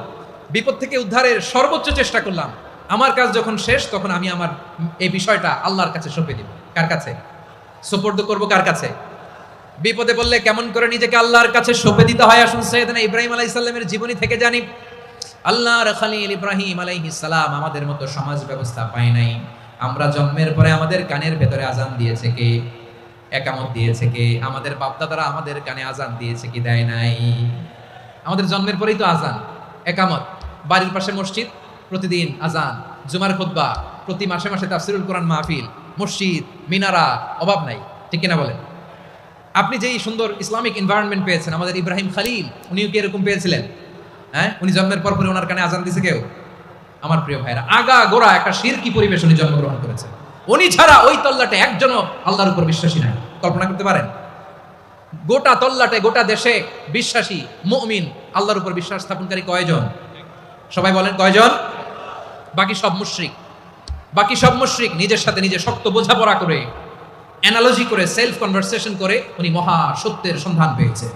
বিপদ থেকে উদ্ধারের সর্বোচ্চ চেষ্টা করলাম। আমার কাজ যখন শেষ তখন আমি আমার এই বিষয়টা আল্লাহর কাছে সঁপে দিব। কার কাছে সুপর্দ করব? কার কাছে? বিপদে বললে কেমন করে নিজেকে আল্লাহর কাছে সঁপে দিতে হয় আসুন সাইয়েদনা ইব্রাহিম আলাইহিস সালামের জীবনী থেকে জানি। আল্লাহর খলিল ইব্রাহিম আলাইহিস সালাম আমাদের মতো সমাজ ব্যবস্থা পায় নাই। আমরা জন্মের পরে আমাদের কানের ভেতরে আজান দিয়েছে কে? একামত দিয়েছে কে? আমাদের বাপদাদারা আমাদের কানে আজান দিয়েছে কি দেয় নাই? আমাদের জন্মের পরেই তো আজান, একামত, বাড়ির পাশে মসজিদ, প্রতিদিন আজান, জুমার খুতবা, প্রতি মাসে মাসে তাফসিরুল কোরআন মাহফিল, মসজিদ, মিনারা, অভাব নাই, ঠিক কিনা বলেন? আপনি যেই সুন্দর ইসলামিক এনভায়রনমেন্ট পেয়েছেন, আমাদের ইব্রাহিম খলিল উনিও কি এরকম পেয়েছিলেন? হ্যাঁ, উনি জন্মের পর পরে ওনার কানে আজান দিছে কেউ? আমার প্রিয় ভাইরা, আগা গোড়া একটা শিরকি পরিবেশ উনি জন্মগ্রহণ করেছেন। উনি ছাড়া ওই তল্লাটে একজনও আল্লাহর উপর বিশ্বাসী নাই। কল্পনা করতে পারেন? গোটা তল্লাটে, গোটা দেশে বিশ্বাসী মুমিন, আল্লাহর উপর বিশ্বাস স্থাপনকারী কয়জন? সবাই বলেন কয়জন? বাকি সব মুশরিক। বাকি সব মুশরিক নিজের সাথে নিজে শক্ত বোঝাপড়া করে, অ্যানালজি করে, সেলফ কনভারসেশন করে উনি মহা সত্যের সন্ধান পেয়েছে।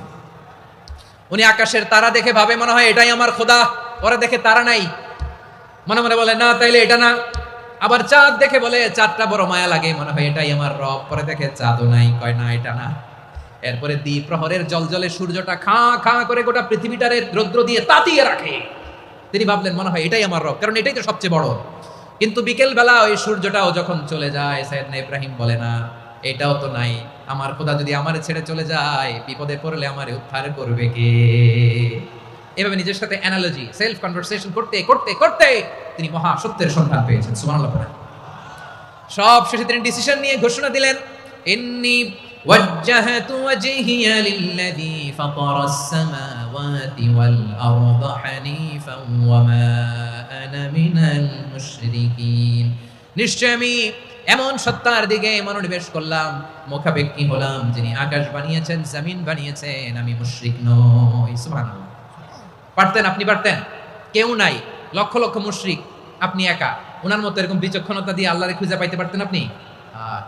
উনি আকাশের তারা দেখে ভাবে মনে হয় এটাই আমার খোদা। ওরা দেখে তারা নাই, মনে মনে বলে না তাইলে এটা না। আবার চাঁদ দেখে বলে চাঁদটা বড় মায়া লাগে, মনে হয় এটাই আমার রব। পরে দেখে চাঁদও নাই, কয় না এটা না। এরপরে দ্বীপ প্রহরের জলজলে সূর্যটা খাঁ খাঁ করে গোটা পৃথিবীটারে রৌদ্র দিয়ে তাতিয়ে রাখে। তিনি ভাবলেন মনে হয় এটাই আমার রব, কারণ এটাই তো সবচেয়ে বড়। কিন্তু বিকেল বেলা ওই সূর্যটাও যখন চলে যায়, সাইয়েদনা ইব্রাহিম বলে না এটাও তো নাই, আমার খোদা যদি আমারে ছেড়ে চলে যায়, বিপদে পড়লে আমারে উদ্ধার করবে কে? এভাবে নিজের সাথে অ্যানালজি, সেলফ কনভারসেশন করতে করতে করতে তিনি মহা সত্যের সন্ধান পেয়েছেন। সুবহানাল্লাহ পড়েন। সব শেষে তিনি ডিসিশন নিয়ে ঘোষণা দিলেন, ইন্নী ওয়াজ্জাহাতু ওয়াজহিয়া লিল্লাযী ফাতারাস সামাওয়াতি ওয়াল আরদা হানিফান ওয়া মা আনা মিনাল মুশরিকিন। নিশ্চয় আমি এমন সত্তার দিকে মনোনিবেশ করলাম, মুখাপেক্ষী হলাম, যিনি আকাশ বানিয়েছেন, জমিন বানিয়েছেন, আমি মুশরিক নই। সুবহানাল্লাহ। পারতেন, আপনি পারতেন? কেউ নাই, লক্ষ লক্ষ মুশরিক, আপনি একা। ওনার মতো এরকম বিচক্ষণতা দিয়ে আল্লাহরে খুঁজে পাইতে পারতেন আপনি?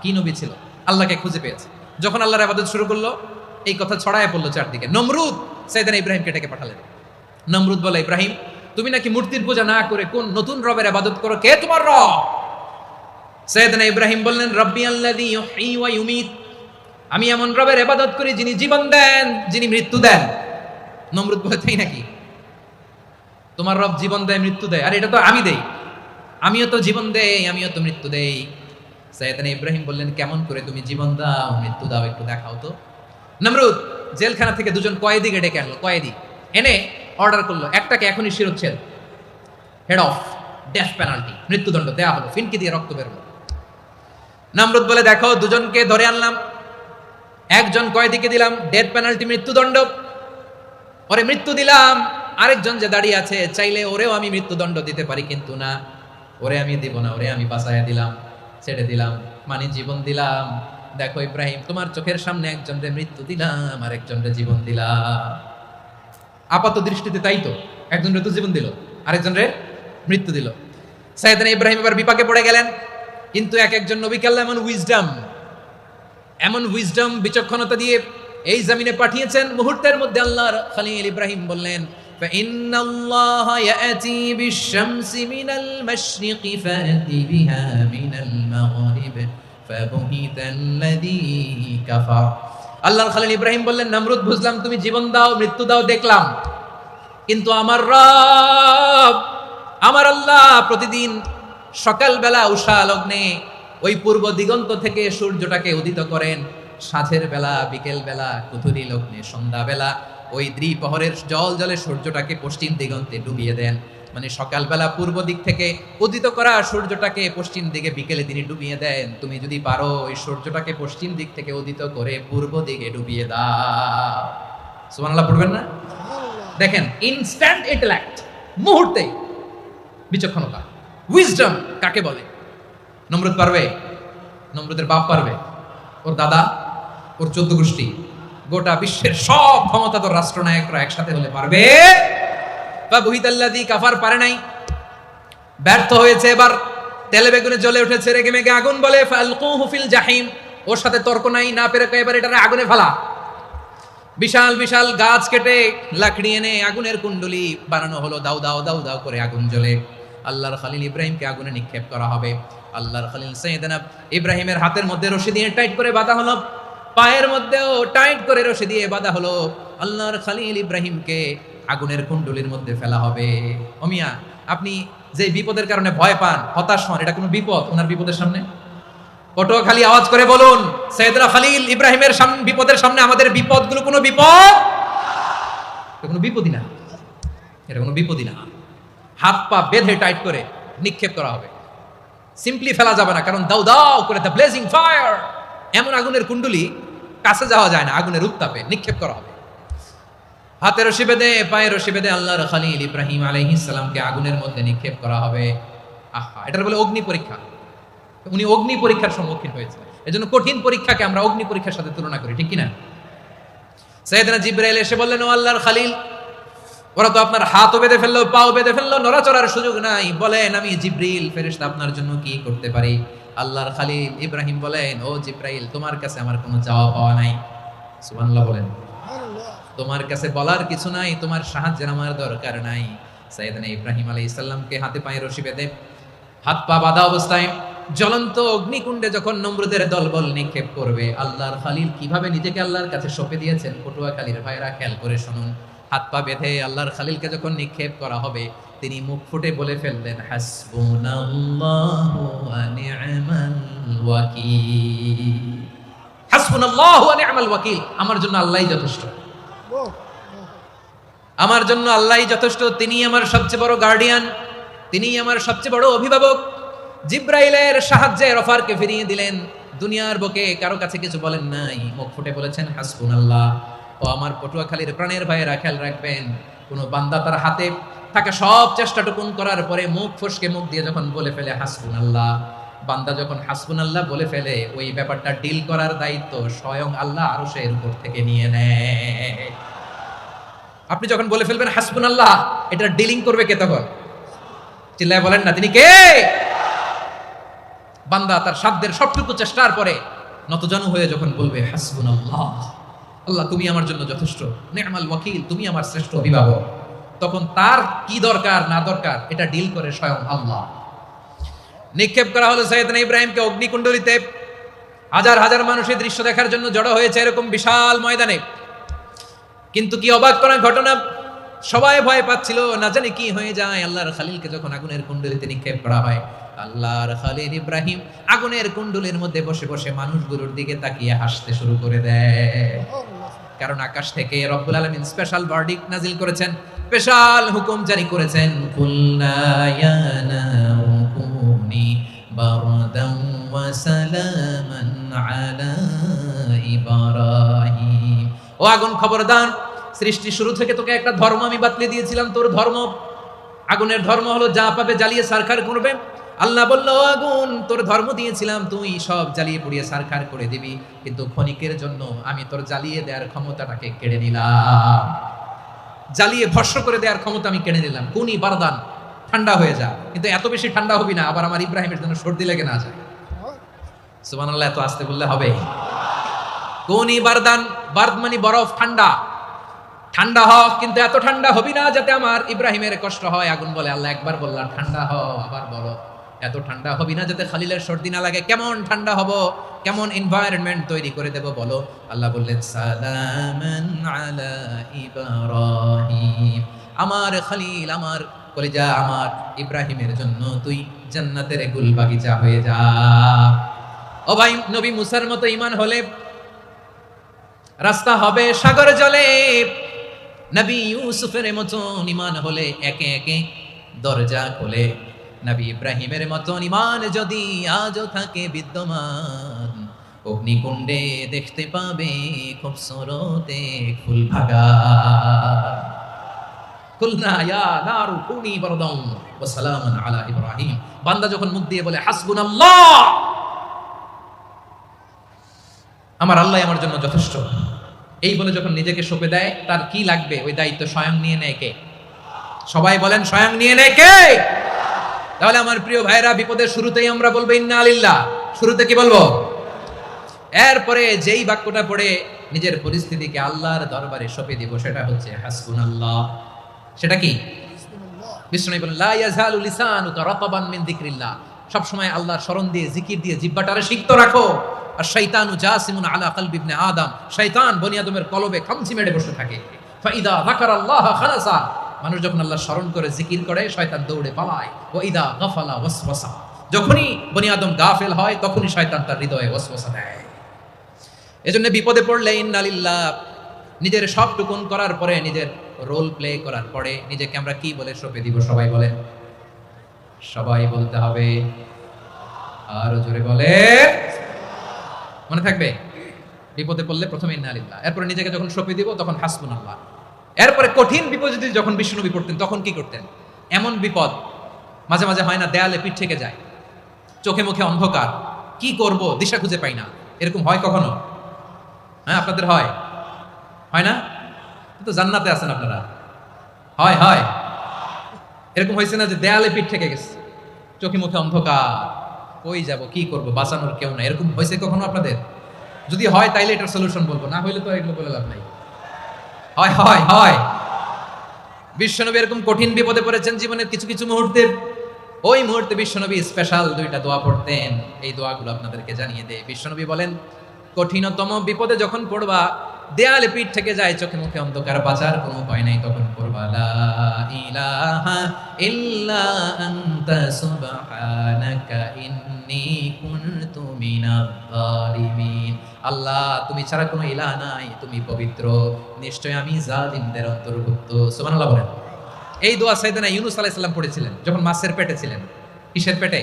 কি নবী ছিল, আল্লাহকে খুঁজে পেয়েছে। যখন আল্লাহর ইবাদত শুরু করলো, এই কথা ছড়ায় পড়লো চারদিকে। নমরুদ সাইয়েদনা ইব্রাহিমকে ডেকে পাঠালেন। নমরুদ বলে, ইব্রাহিম তুমি নাকি মূর্তির পূজা না করে কোন নতুন রবের ইবাদত করো, কে তোমার রব? সাইয়েদনা ইব্রাহিম বললেন, রব্বি আল্লাযী ইউহয়ী ওয়া ইউমীত, আমি এমন রবের ইবাদত করি যিনি জীবন দেন, যিনি মৃত্যু দেন। নমরুদ বলে, তাই নাকি? তোমার রব জীবন দেয়, মৃত্যু দেয়, আর এটা তো আমি দেই, আমিও তো জীবন দেই, আমিও তো মৃত্যু দেই। সাইয়েদনা ইব্রাহিম বললেন, কেমন করে তুমি জীবন দাও, মৃত্যু দাও, একটু দেখাও তো। নমরুদ জেলখানা থেকে দুজন কয়েদিকে ডেকে আনলো, কয়েদি এনে অর্ডার করলো, একটাকে এখনই শিরোচ্ছেদ, হেড অফ, ডেথ পেনাল্টি, মৃত্যুদণ্ড দেয়া হলো, ফিনকি দিয়ে রক্ত বেরোলো। নমরুদ বলে, দেখো দুজনকে ধরে আনলাম, একজন কয়েদিকে দিলাম ডেথ পেনাল্টি, মৃত্যুদণ্ড, ওরে মৃত্যু দিলাম, আরেকজন যে দাঁড়িয়ে আছে চাইলে ওরেও আমি মৃত্যুদণ্ড দিতে পারি, কিন্তু না, ওরে আমি দিব না, ওরে আমি বাঁচাইয়া দিলাম, ছেড়ে দিলাম, মানে জীবন দিলাম। দেখো ইব্রাহিম, তোমার চোখের সামনে একজনরে মৃত্যু দিলাম, আর একজনরে জীবন দিলাম। আপাত দৃষ্টিতে তাই তো, একজনরে তো জীবন দিল, আরেকজনরে মৃত্যু দিল। সাইয়েদনা ইব্রাহিম এবার বিপাকে পড়ে গেলেন। কিন্তু এক একজন নবীকে আল্লাহ এমন উইজডম বিচক্ষণতা দিয়ে এই জমিনে পাঠিয়েছেন, মুহূর্তের মধ্যে আল্লাহর খলিল ইব্রাহিম বললেন, فإن الله يأتي بالشمس من المشرق فأتي بها من المغرب فبهت الذي كفر। আল্লাহর খলিল ইব্রাহিম বললেন, নমরুদ বুঝলাম তুমি জীবন দাও, মৃত্যু দাও, দেখলাম, কিন্তু আমার রব, আমার আল্লাহ প্রতিদিন সকালবেলা উষা লগ্নে ওই পূর্ব দিগন্ত থেকে সূর্যটাকে উদিত করেন, সাঁঝের বেলা, বিকেল বেলা, কুথুরি লগ্নে, সন্ধ্যা বেলা ওই দ্বিপ্রহরের জল জলে সূর্যটাকে পশ্চিম দিগন্তে ডুবিয়ে দেন। মানে সকালবেলা পূর্ব দিক থেকে উদিত করা সূর্যটাকে পশ্চিম দিকে বিকেলে তিনি ডুবিয়ে দেন। তুমি যদি পারো ওই সূর্যটাকে পশ্চিম দিক থেকে উদিত করে পূর্ব দিকে ডুবিয়ে দাও। সুবহানাল্লাহ পড়বেন না? দেখেন, ইনস্ট্যান্ট ইন্টেলেক্ট, মুহূর্তে বিচক্ষণতা, উইজডম কাকে বলে? নমরুদ পারবে? নমরুদের বাপ পারবে? ওর দাদা, ওর 14 গোষ্ঠী, গোটা বিশ্বের সব ক্ষমতাধর রাষ্ট্রনায়করা একসাথে হলে পারবে? ফাবুহিতাল্লাযী কাফার পারে নাই, ব্যর্থ হয়েছে। এবার তেলে বেগুনে জ্বলে উঠেছে, রেগে মেগে আগুন বলে, ফালকুহু ফিল জাহিম, ওর সাথে তর্ক নাই, না পেরে এবার এটারে আগুনে ফেলা। বিশাল বিশাল গাছ কেটে লাকড়ি এনে আগুনের কুণ্ডলি বানানো হলো, দাউ দাউ দাউ দাউ করে আগুন জ্বলে। আল্লাহর খলিল ইব্রাহিমকে আগুনে নিক্ষেপ করা হবে। আল্লাহর খলিল সাইয়েদনা ইব্রাহিমের হাতের মধ্যে রশি দিয়ে টাইট করে বাঁধা হলো, পায়ের মধ্যেও টাইট করে রশি দিয়ে বাঁধা হলো। আল্লাহর খলিল ইব্রাহিমকে আগুনের কুণ্ডলির মধ্যে ফেলা হবে। ওমিয়া, আপনি যে বিপদের কারণে ভয় পান, হতাশ হন, এটা কোনো বিপদ ওনার বিপদের সামনে? পটুয়াখালী আওয়াজ করে বলুন, সাইয়েদনা খলিল ইব্রাহিমের সামনে, বিপদের সামনে আমাদের বিপদগুলো কোনো বিপদ? এটা কোনো বিপদই না, এটা কোনো বিপদই না। হাত পা বেঁধে টাইট করে নিক্ষেপ করা হবে, সিম্পলি ফেলা যাবে না, কারণ দাউ দাউ করে দ্য ব্লেজিং ফায়ার, এমন আগুনের কুণ্ডলি, কাছে যাওয়া যায় না, আগুনের উত্তাপে নিক্ষেপ করা হবে। হাতে রশি বেঁধে, পায়ে রশি বেঁধে আল্লাহর খলিল ইব্রাহিম আলাইহিস সালামকে আগুনের মধ্যে নিক্ষেপ করা হবে। আহা, এটার বলে অগ্নি পরীক্ষা। উনি অগ্নি পরীক্ষার সম্মুখীন হয়েছিলেন। এজন্য কঠিন পরীক্ষাকে আমরা অগ্নি পরীক্ষার সাথে তুলনা করি, ঠিক কিনা? সাইয়েদনা জিবরাইল এসে বললেন, ও আল্লাহর খলিল, ওরা তো আপনার হাতও বেঁধে ফেললো, পাও বেঁধে ফেললো, নড়াচড়ার সুযোগ নাই, বলেন আমি জিবরিল ফেরেশতা আপনার জন্য কি করতে পারি? আল্লাহর খলিল ইব্রাহিম বলেন, ও জিবরাইল, তোমার কাছে আমার কোনো চাওয়া পাওয়া নাই। সুবহানাল্লাহ বলেন। তোমার কাছে বলার কিছু নাই, তোমার সাহায্যের আমার দরকার নাই। সাইয়েদনা ইব্রাহিম আলাইহিস সালামকে হাতে পায়ে রশি বেঁধে, হাত পা বাঁধা অবস্থায় জ্বলন্ত অগ্নিকুণ্ডে যখন নমরুদের দলবল নিক্ষেপ করবে, আল্লাহর খলিল কিভাবে নিজেকে আল্লাহর কাছে সঁপে দিয়েছেন, পটুয়াখালীর ভাইরা খেয়াল করে শুনুন। হাত পা বেঁধে আল্লাহর খলিলকে যখন নিক্ষেপ করা হবে, তিনি মুখ ফুটে বলে ফেললেন, হাসবুনাল্লাহু ওয়া নি'মাল ওয়াকিল। হাসবুনাল্লাহু ওয়া নি'মাল ওয়াকিল, আমার জন্য আল্লাহই যথেষ্ট, আমার জন্য আল্লাহই যথেষ্ট। তিনি আমার সবচেয়ে বড় গার্ডিয়ান, তিনি আমার সবচেয়ে বড় অভিভাবক। জিব্রাইলের সাহায্যে রফারকে ফিরিয়ে দিলেন। দুনিয়ার বুকে কারো কাছে কিছু বলেন নাই, মুখ ফুটে বলেছেন হাসবুনাল্লাহ। ও আমার পটুয়াখালীর প্রাণের ভাইয়েরা খেয়াল রাখবেন, কোন বান্দা তার হাতে থাকা সব চেষ্টাটুকুন করার পরে মুখ ফসকে মুখ দিয়ে যখন বলে ফেলে হাসবুনাল্লাহ, বান্দা যখন হাসবুনাল্লাহ বলে ফেলে, ওই ব্যাপারটা ডিল করার দায়িত্ব স্বয়ং আল্লাহ আরশের উপর থেকে নিয়ে নেয়। আপনি যখন বলে ফেলবেন হাসবুনাল্লাহ, এটা ডিলিং করবে কে তখন? চিল্লায় বলেন না, তিনি কে? বান্দা তার সাধ্যের সবটুকু চেষ্টার পরে নতজানু হয়ে যখন বলবে হাসবুনাল্লাহ, আল্লাহ তুমি আমার জন্য যথেষ্ট, নি'মাল ওয়াকিল, তুমি আমার শ্রেষ্ঠ অভিভাবক, তখন তার কি দরকার না দরকার এটা ডিল করে স্বয়ং আল্লাহ। নিক্ষেপ করা হলো সাইয়েদনা ইব্রাহিমকে অগ্নিকুণ্ডলিতে। হাজার হাজার মানুষের দৃশ্য দেখার জন্য জড়ো হয়েছে এরকম বিশাল ময়দানে। কিন্তু কি অবাক করা ঘটনা, সবাই ভয় পাচ্ছিল, না জানি কি হয়ে যায়। আল্লাহর খলিলকে যখন আগুনের কুণ্ডলিতে নিক্ষেপ করা হয়, আল্লাহর খলিল ইব্রাহিম আগুনের কুণ্ডলীর মধ্যে বসে বসে মানুষগুলোর দিকে তাকিয়ে হাসতে শুরু করে দেয়। কারণ আকাশ থেকে রব্বুল আলামিন স্পেশাল ভার্ডিক্ট নাজিল করেছেন, স্পেশাল হুকুম জারি করেছেন, কুল্লা ইয়া নারু কুনি বারদান ওয়া সালামান আলা ইব্রাহিম। ও আগুন খবরদার, সৃষ্টি শুরু থেকে তোকে একটা ধর্ম আমি বাতলে দিয়েছিলাম, তোর ধর্ম আগুনের ধর্ম হলো যা পাবে জ্বালিয়ে সারখার করবে। আল্লাহ বলল, আগুন তোর ধর্ম দিয়েছিলাম, তুই সব জ্বালিয়ে পুড়িয়ে সারখার করে দিবি, কিন্তু ক্ষণিকের জন্য আমি তোর জ্বালিয়ে দেওয়ার ক্ষমতাটাকে কেড়ে নিলাম, জ্বালিয়ে ভস্ম করে দেওয়ার ক্ষমতা আমি কেড়ে নিলাম। কুনি বারদান, ঠান্ডা হয়ে যা, কিন্তু এত বেশি ঠান্ডা হবি না আবার আমার ইব্রাহিমের জন্য সর্দি লেগে না যায়। সুবহানাল্লাহ, এত আস্তে বললে হবে? কুনি বারদান, বারদ মানে বরফ, ঠান্ডা, ঠান্ডা হ, কিন্তু এত ঠান্ডা হবি না যাতে আমার ইব্রাহিমের কষ্ট হয়। আগুন বলে, আল্লাহ একবার বললাম ঠান্ডা হ, আবার বলো এত ঠান্ডা হবি না যাতে খলিলের সর্দি না লাগে। কেমন ঠান্ডা হব, কেমন এনভায়রনমেন্ট তৈরি করে দেব বলো? আল্লাহ বললেন, সালামান আলা ইব্রাহিম, আমার খলিল, আমার কলিজা, আমার ইব্রাহিমের জন্য তুই জান্নাতের গুল বাগিচা হয়ে যা। ও ভাই, নবী মুসার মতো ঈমান হলে রাস্তা হবে সাগর জলে, নবী ইউসুফের মতন ঈমান হলে একে একে দরজা খোলে। নবী ইব্রাহিমের মতন ঈমান যদি আজও থাকে বিদ্যমান, অগ্নিকুণ্ডে দেখতে পাবে খুবসুরতে ফুল ভাগা। কুলনা ইয়া নারু কুনি বারদান ওয়া সালামান আলা ইব্রাহিম। বান্দা যখন মুখ দিয়ে বলে হাসবুনাল্লাহ, আমার আল্লাহ আমার জন্য যথেষ্ট, এই বলে যখন নিজেকে সঁপে দেয়, তার কি লাগবে ওই দায়িত্ব স্বয়ং নিয়ে নেয় কে? সবাই বলেন, স্বয়ং নিয়ে নেয় কে? তাহলে আমার প্রিয় ভাইরা, বিপদের শুরুতেই আমরা বলবো ইন্না লিল্লাহ। শুরুতে কি বলবো? এরপরে যেই বাক্যটা পড়ে নিজের পরিস্থিতিকে আল্লাহর দরবারে সঁপে দিব, সেটা হচ্ছে হাসবুনাল্লাহ। সেটা কি? বিষ্ণু বলেন, লা ইয়াজালু লিসানুকা রাতাবান মিন যিকরিল্লাহ, সব সময় আল্লাহর স্মরণ দিয়ে, জিকির দিয়ে জিহ্বাটারে সিক্ত রাখো। আর শয়তানু জাসিমুন আলা কলবি ইবনে আদম, শয়তান বনি আদমের কলবে খামচি মেরে বসে থাকে। ফাইদা যাকারাল্লাহ খালাসা, মানুষ যখন আল্লাহর স্মরণ করে জিকির করে, শয়তান দৌড়ে পালায়। ওয়া ইদা গাফালা ওয়াসওয়াসা, যখনই বনি আদম গাফেল হয় তখনই শয়তান তার হৃদয়ে ওয়াসওয়াসা দেয়। এজন্য বিপদে পড়লে ইন্না লিল্লাহ, নিজের সবটুকুন করার পরে, নিজের রোল প্লে করার পরে নিজেকে আমরা কি বলে সঁপে দিব? সবাই বলেন, সবাই বলতে হবে, আরো জোরে বলে, মনে থাকবে? বিপদে পড়লে প্রথমে ইন্না লিল্লাহ, এরপরে নিজেকে যখন সঁপে দিব তখন হাসবুনাল্লাহ। এরপরে কঠিন বিপদ যদি যখন বিষ্ণুনবী পড়তেন তখন কি করতেন? এমন বিপদ মাঝে মাঝে হয় না, দেয়ালে পিঠ থেকে যায়, চোখে মুখে অন্ধকার, কি করব দিশা খুঁজে পাই না, এরকম হয় কখনো? হ্যাঁ, আপনাদের হয়? হয় না? তো জান্নাতে আছেন আপনারা। হয় হয়, এরকম হয়েছে না যে দেয়ালে পিঠ থেকে গেছে, চোখে মুখে অন্ধকার, কই যাব, কি করব, বাঁচানোর কেউ না, এরকম হয়েছে কখনো আপনাদের? যদি হয় তাইলে এটার সলিউশন বলবো, না হইলে তো এগুলো বলে লাভ নাই। হয় হয় হয়, বিশ্বনবী এরকম কঠিন বিপদে পড়েছেন জীবনের কিছু কিছু মুহূর্তে। ওই মুহূর্তে বিশ্বনবী স্পেশাল দুইটা দোয়া পড়তেন, এই দোয়াগুলো আপনাদেরকে জানিয়ে দেয়। বিশ্বনবী বলেন, কঠিনতম বিপদে যখন পড়বা, দেয়ালে পিঠ থেকে যায়, চোখে মুখে অন্ধকার, বাঁচার কোনো উপায় নাই, তখন করবা লা ইলাহা ইল্লা আনতা সুবহানাকা ইন্নী কুনতু মিনাজ জালিমিন। আল্লাহ তুমি ছাড়া কোনো ইলাহ নাই, তুমি পবিত্র, নিশ্চয় আমি জালিমদের অন্তর্ভুক্ত। সুবহানাল্লাহ বলেন। এই দোয়া সাইয়েদনা ইউনূস আলাইহিস সালাম পড়েছিলেন যখন মাছের পেটে ছিলেন। কিসের পেটে?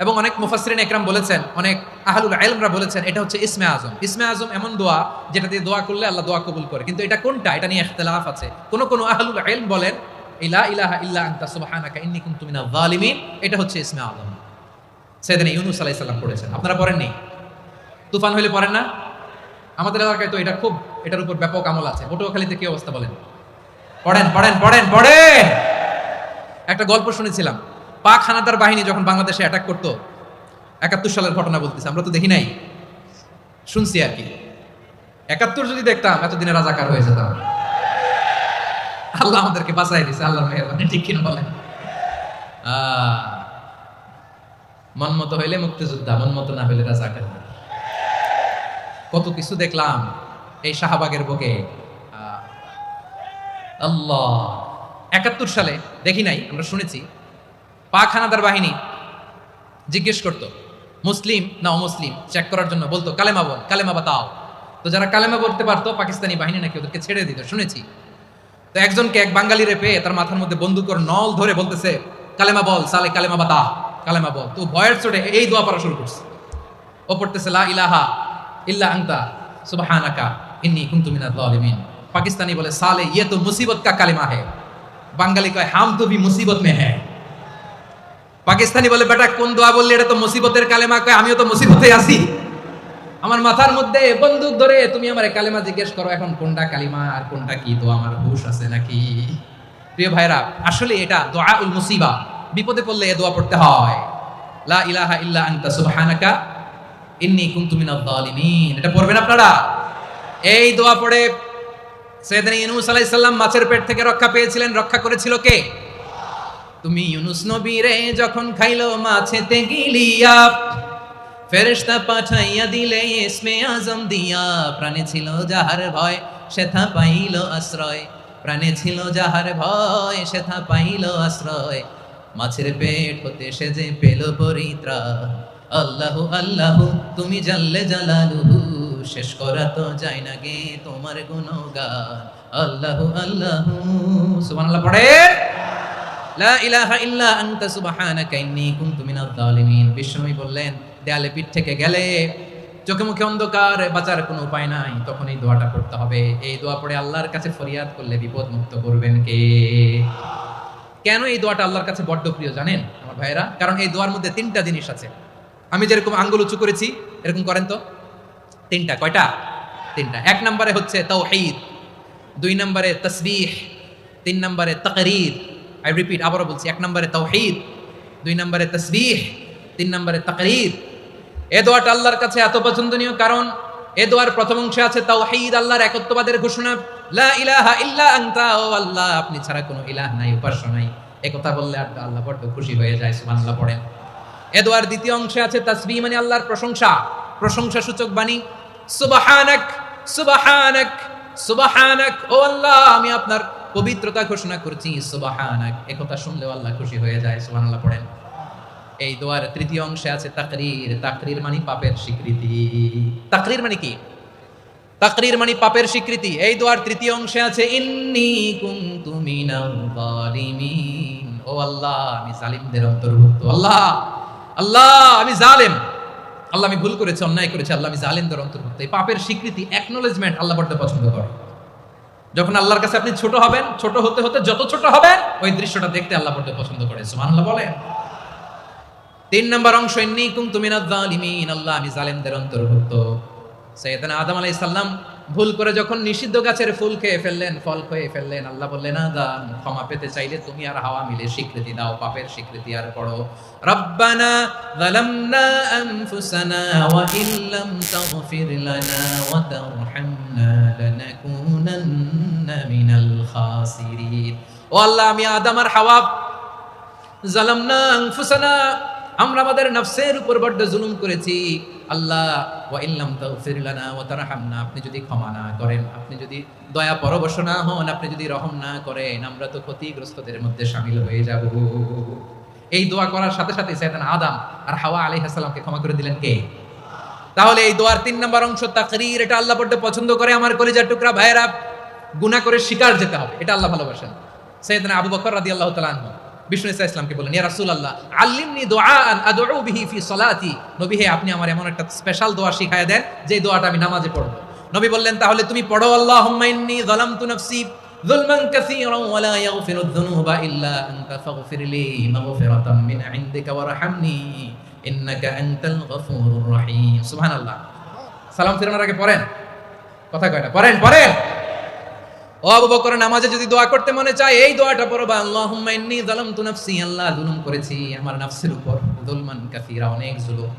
এবং অনেক মুফাসসিরিন একরাম বলেছেন, অনেক আহলুল ইলমরা বলেছেন এটা হচ্ছে ইসমে আজম। ইসমে আজম এমন দোয়া যেটা দিয়ে দোয়া করলে আল্লাহ দোয়া কবুল করে, কিন্তু এটা কোনটা এটা নিয়ে ইখতিলাফ আছে। কোন আহলুল ইলম বলেন লা ইলাহা ইল্লা আনতা সুবহানাকা ইন্নী কুনতু মিনাজ জালিমিন, এটা হচ্ছে ইসমে আজম। সাইয়েদনা ইউনূস আলাইহিস সালাম পড়েছেন। আপনারা পড়েননি? তুফান হইলে পড়েন না? আমাদের এলাকায় তো এটা খুব, এটার উপর ব্যাপক আমল আছে। পটুয়াখালীতে কি অবস্থা বলেন? পড়েন পড়েন পড়েন পড়েন। একটা গল্প শুনেছিলাম, পাক হানাদার বাহিনী যখন বাংলাদেশে অ্যাটাক করতো, ৭১ সালের ঘটনা বলতেছে, আমরা তো দেখি নাই, শুনছি আর কি। ৭১ যদি দেখতাম এতদিনে রাজাকার হয়ে যেতাম। আল্লাহ আমাদেরকে বাঁচাই দিছে, আল্লাহর মেহেরবানি, ঠিক কিনা বলেন? মন মতো হইলে মুক্তিযোদ্ধা, মন মতো না হইলে রাজাকার। কত কিছু দেখলাম এই শাহবাগের বুকে। আল্লাহ ৭১ সালে দেখি নাই, আমরা শুনেছি পাক হানাদার বাহিনী জিজ্ঞেস করতো মুসলিম না অমুসলিম চেক করার জন্য, বলতো কালেমা বল, কালেমা বাতাও। তো যারা কালেমা বলতে পারতো পাকিস্তানি বাহিনী নাকি ওদেরকে ছেড়ে দিত, শুনেছি। তো একজনকে এক বাঙালিরে পেয়ে তার মাথার মধ্যে বন্দুকের নল ধরে বলতেছে কালেমা বল সালে, কালেমা বাতা, কালেমা বল। তো ভয়ের চোটে এই দোয়া পড়া শুরু করছে। ও পড়তেছে লা ইলাহা ইল্লা আনতা সুবহানাকা ইন্নী কুনতু মিনাজ জালিমিন। পাকিস্তানি বলে সালে ইয়ে তো মুসিবত কা কালেমা है। বাঙালি কয় হাম তো ভি মুসিবত মে হ্যায়। পাকিস্তানি বলে বেটা কোন দোয়া বললি, এটা তো মুসিবতের কালেমা। কয় আমিও তো মুসিবতে আছি, আমার মাথার মধ্যে বন্দুক ধরে তুমি আমার কালেমা জিজ্ঞেস করো, এখন কোনটা কালিমা আর কোনটা কি, তো আমার হুশ আছে নাকি? প্রিয় ভাইরা, আসলে এটা দুআউল মুসিবা, বিপদে পড়লে এই দোয়া পড়তে হয়, লা ইলাহা ইল্লা আনতা সুবহানাকা ইন্নী কুনতু মিনাজ জালিমিন। এটা পড়বেন আপনারা। এই দোয়া পড়ে সাইয়েদনা ইউনূস আলাইহিস সালাম মাছের পেট থেকে রক্ষা পেয়েছিলেন। রক্ষা করেছিল কে? তুমি ইউনূস নবীরে যখন খাইলো মাছেতে গিলিয়া, ফেরেশতা পাঠাইয়া দিলে ইসমে আজম দিয়া। প্রাণে ছিল যাহার ভয় সেথা পাইল আশ্রয়, প্রাণে ছিল যাহার ভয় সেথা পাইল আশ্রয়। মাছের পেট হতে সে যে পেল পরিত্রাণ। আল্লাহু আল্লাহু তুমি জাল্লে জালালুহু, শেষ করা তো যায় না গে তোমার গুণগান। আল্লাহু আল্লাহু সুবহানাল্লাহ পড়ে। লা ইলাহা ইল্লা আনতা সুবহানাকা ইন্নী কুনতু মিনাজ জালিমিন। বিষ্ণুই বললেন দেয়ালে পিঠ থেকে গেলে, চোখে মুখে অন্ধকার, বাঁচার কোনো উপায় নাই, তখন এই দোয়াটা পড়তে হবে। এই দোয়া পড়ে আল্লাহর কাছে ফরিয়াদ করলে বিপদ মুক্ত করবেন কে? কেন এই দোয়াটা আল্লাহর কাছে বড্ড প্রিয় জানেন আমার ভাইয়েরা? কারণ এই দোয়ার মধ্যে 3টা জিনিস আছে। আমি যেরকম আঙ্গুল উঁচু করেছি এরকম করেন তো। 3টা। কয়টা? 3টা। 1 নম্বরে হচ্ছে তাওহীদ, 2 নম্বরে তাসবিহ, 3 নম্বরে তাকরীর। আই রিপিট, আবারও বলছি, 1 নম্বরে তাওহীদ, 2 নম্বরে তাসবিহ, 3 নম্বরে তাকরীর। এই দোয়াটা আল্লাহর কাছে এত পছন্দনীয় কারণ এই দোয়ার প্রথম অংশে আছে তাওহীদ, আল্লাহর একত্ববাদের ঘোষণা। লা ইলাহা ইল্লা আনতা, ও আল্লাহ আপনি ছাড়া কোনো ইলাহ নাই, উপাস্য নাই। এই কথা বললে আল্লাহ বড় খুশি হয়ে যায়। সুবহানাল্লাহ পড়েন। এই দোয়ার দ্বিতীয় অংশে আছে তাসবিহ, মানে আল্লাহর প্রশংসা, প্রশংসা সূচক বাণী। সুবহানাক সুবহানাক সুবহানাক, ও আল্লাহ আমি আপনার পবিত্রতা ঘোষণা করছি। সুবহানাক, এই কথা শুনলেও আল্লাহ খুশি হয়ে যায়। সুবহানাল্লাহ পড়েন। এই দোয়ার তৃতীয় অংশে আছে তাকরীর, তাকরীর মানে পাপের স্বীকৃতি। তাকরীর মানে কি? তাকরীর মানে পাপের স্বীকৃতি। এই দোয়ার তৃতীয় অংশে আছে ইন্নী কুনতু মিনাল জালিমিন, ও আল্লাহ আমি জালিমদের অন্তর্ভুক্ত। আল্লাহ আল্লাহ আমি জালেম, আল্লাহ আমি ভুল করেছি, অন্যায় করেছি, আল্লাহ আমি জালিমদের অন্তর্ভুক্ত। এই পাপের স্বীকৃতি, অ্যাকনোলেজমেন্ট আল্লাহ বড় পছন্দ করে। যখন আল্লাহর কাছে আপনি ছোট হবেন, ছোট হতে হতে যত ছোট হবেন ওই দৃশ্যটা দেখতে আল্লাহ বড় পছন্দ করে। সুবহানাল্লাহ বলেন। 3 নম্বর অংশ ইন্নী কুনতু মিনাজ জালিমিন, আল্লাহ আমি জালেমদের অন্তর্ভুক্ত। সাইয়েদনা আদম আলাইহিস সালাম ভুল করে যখন নিষিদ্ধ গাছের ফুল খেয়ে ফেললেন, ফল খেয়ে ফেললেন, আল্লাহ বললেন আদম ক্ষমা পেতে চাইলে তুমি আর হাওয়া মিলে স্বীকৃতি দাও, পাপের স্বীকৃতি আর পড়ো। রব্বানা যালামনা আনফুসানা ওয়া ইল্লাম তাগফির লানা ওয়া তারহামনা লানাকুনান্না মিনাল খাসিরিন। ও আল্লাহ আমি আদম আর হাওয়া যালামনা আনফুসানা, আমরা আমাদের নফসের উপর বড় জুলুম করেছি, আল্লাহ ওয়া ইল্লাম তাগফির লানা ওয়া তারহামনা, আপনি যদি ক্ষমা না করেন, আপনি যদি দয়া পরবশ না হন, আপনি যদি রহম না করেন, আমরা তো ক্ষতিগ্রস্তদের মধ্যে শামিল হয়ে যাব। এই দোয়া করার সাথে সাথে সাইয়েদনা আদম আর হাওয়া আলাইহিস সালামকে ক্ষমা করে দিলেন কে? তাহলে এই দোয়ার 3 নম্বর অংশ তাকরীর, এটা আল্লাহ বড় পছন্দ করে। আমার কলিজার টুকরা ভাইয়েরা, গুনাহ করে শিকার যেতে হবে, এটা আল্লাহ ভালোবাসেন। সাইয়েদনা আবু বকর রাদিয়াল্লাহু তাআলা আনহু বিষ্ণু ইসা ইসলামকে বললেন, ইয়া রাসূলুল্লাহ আল্লিমনি দুআআন আদউ বিহি ফি সালাতি, নবী হে আপনি আমার এমন একটা স্পেশাল দোয়া শিখায় দেন যে দোয়াটা আমি নামাজে পড়ব। নবী বললেন, তাহলে তুমি পড়ো, আল্লাহুম্মা ইন্নী যালামতু নাফসি যুলমান কাসীরান ওয়া লা ইয়াগফিরুয যুনুবা ইল্লা আনতা ফাগফিরলি মাগফিরাতাম মিন ইনদিকা ওয়ারহামনি ইন্নাকা আনতাল গফুরুর রহিম। সুবহানাল্লাহ। সালাম ফিরানোর আগে পড়েন, কথা কয় না, পড়েন পড়েন। ও আবু বকর, নামাজে যদি দোয়া করতে মনে চায় এই দোয়াটা পড়বা, আল্লাহুম্মা ইন্নী যালামতু নাফসি, আল্লাহ জুলুম করেছি আমার নফসের উপর, যুলমান কাসীরা, অনেক জুলুম,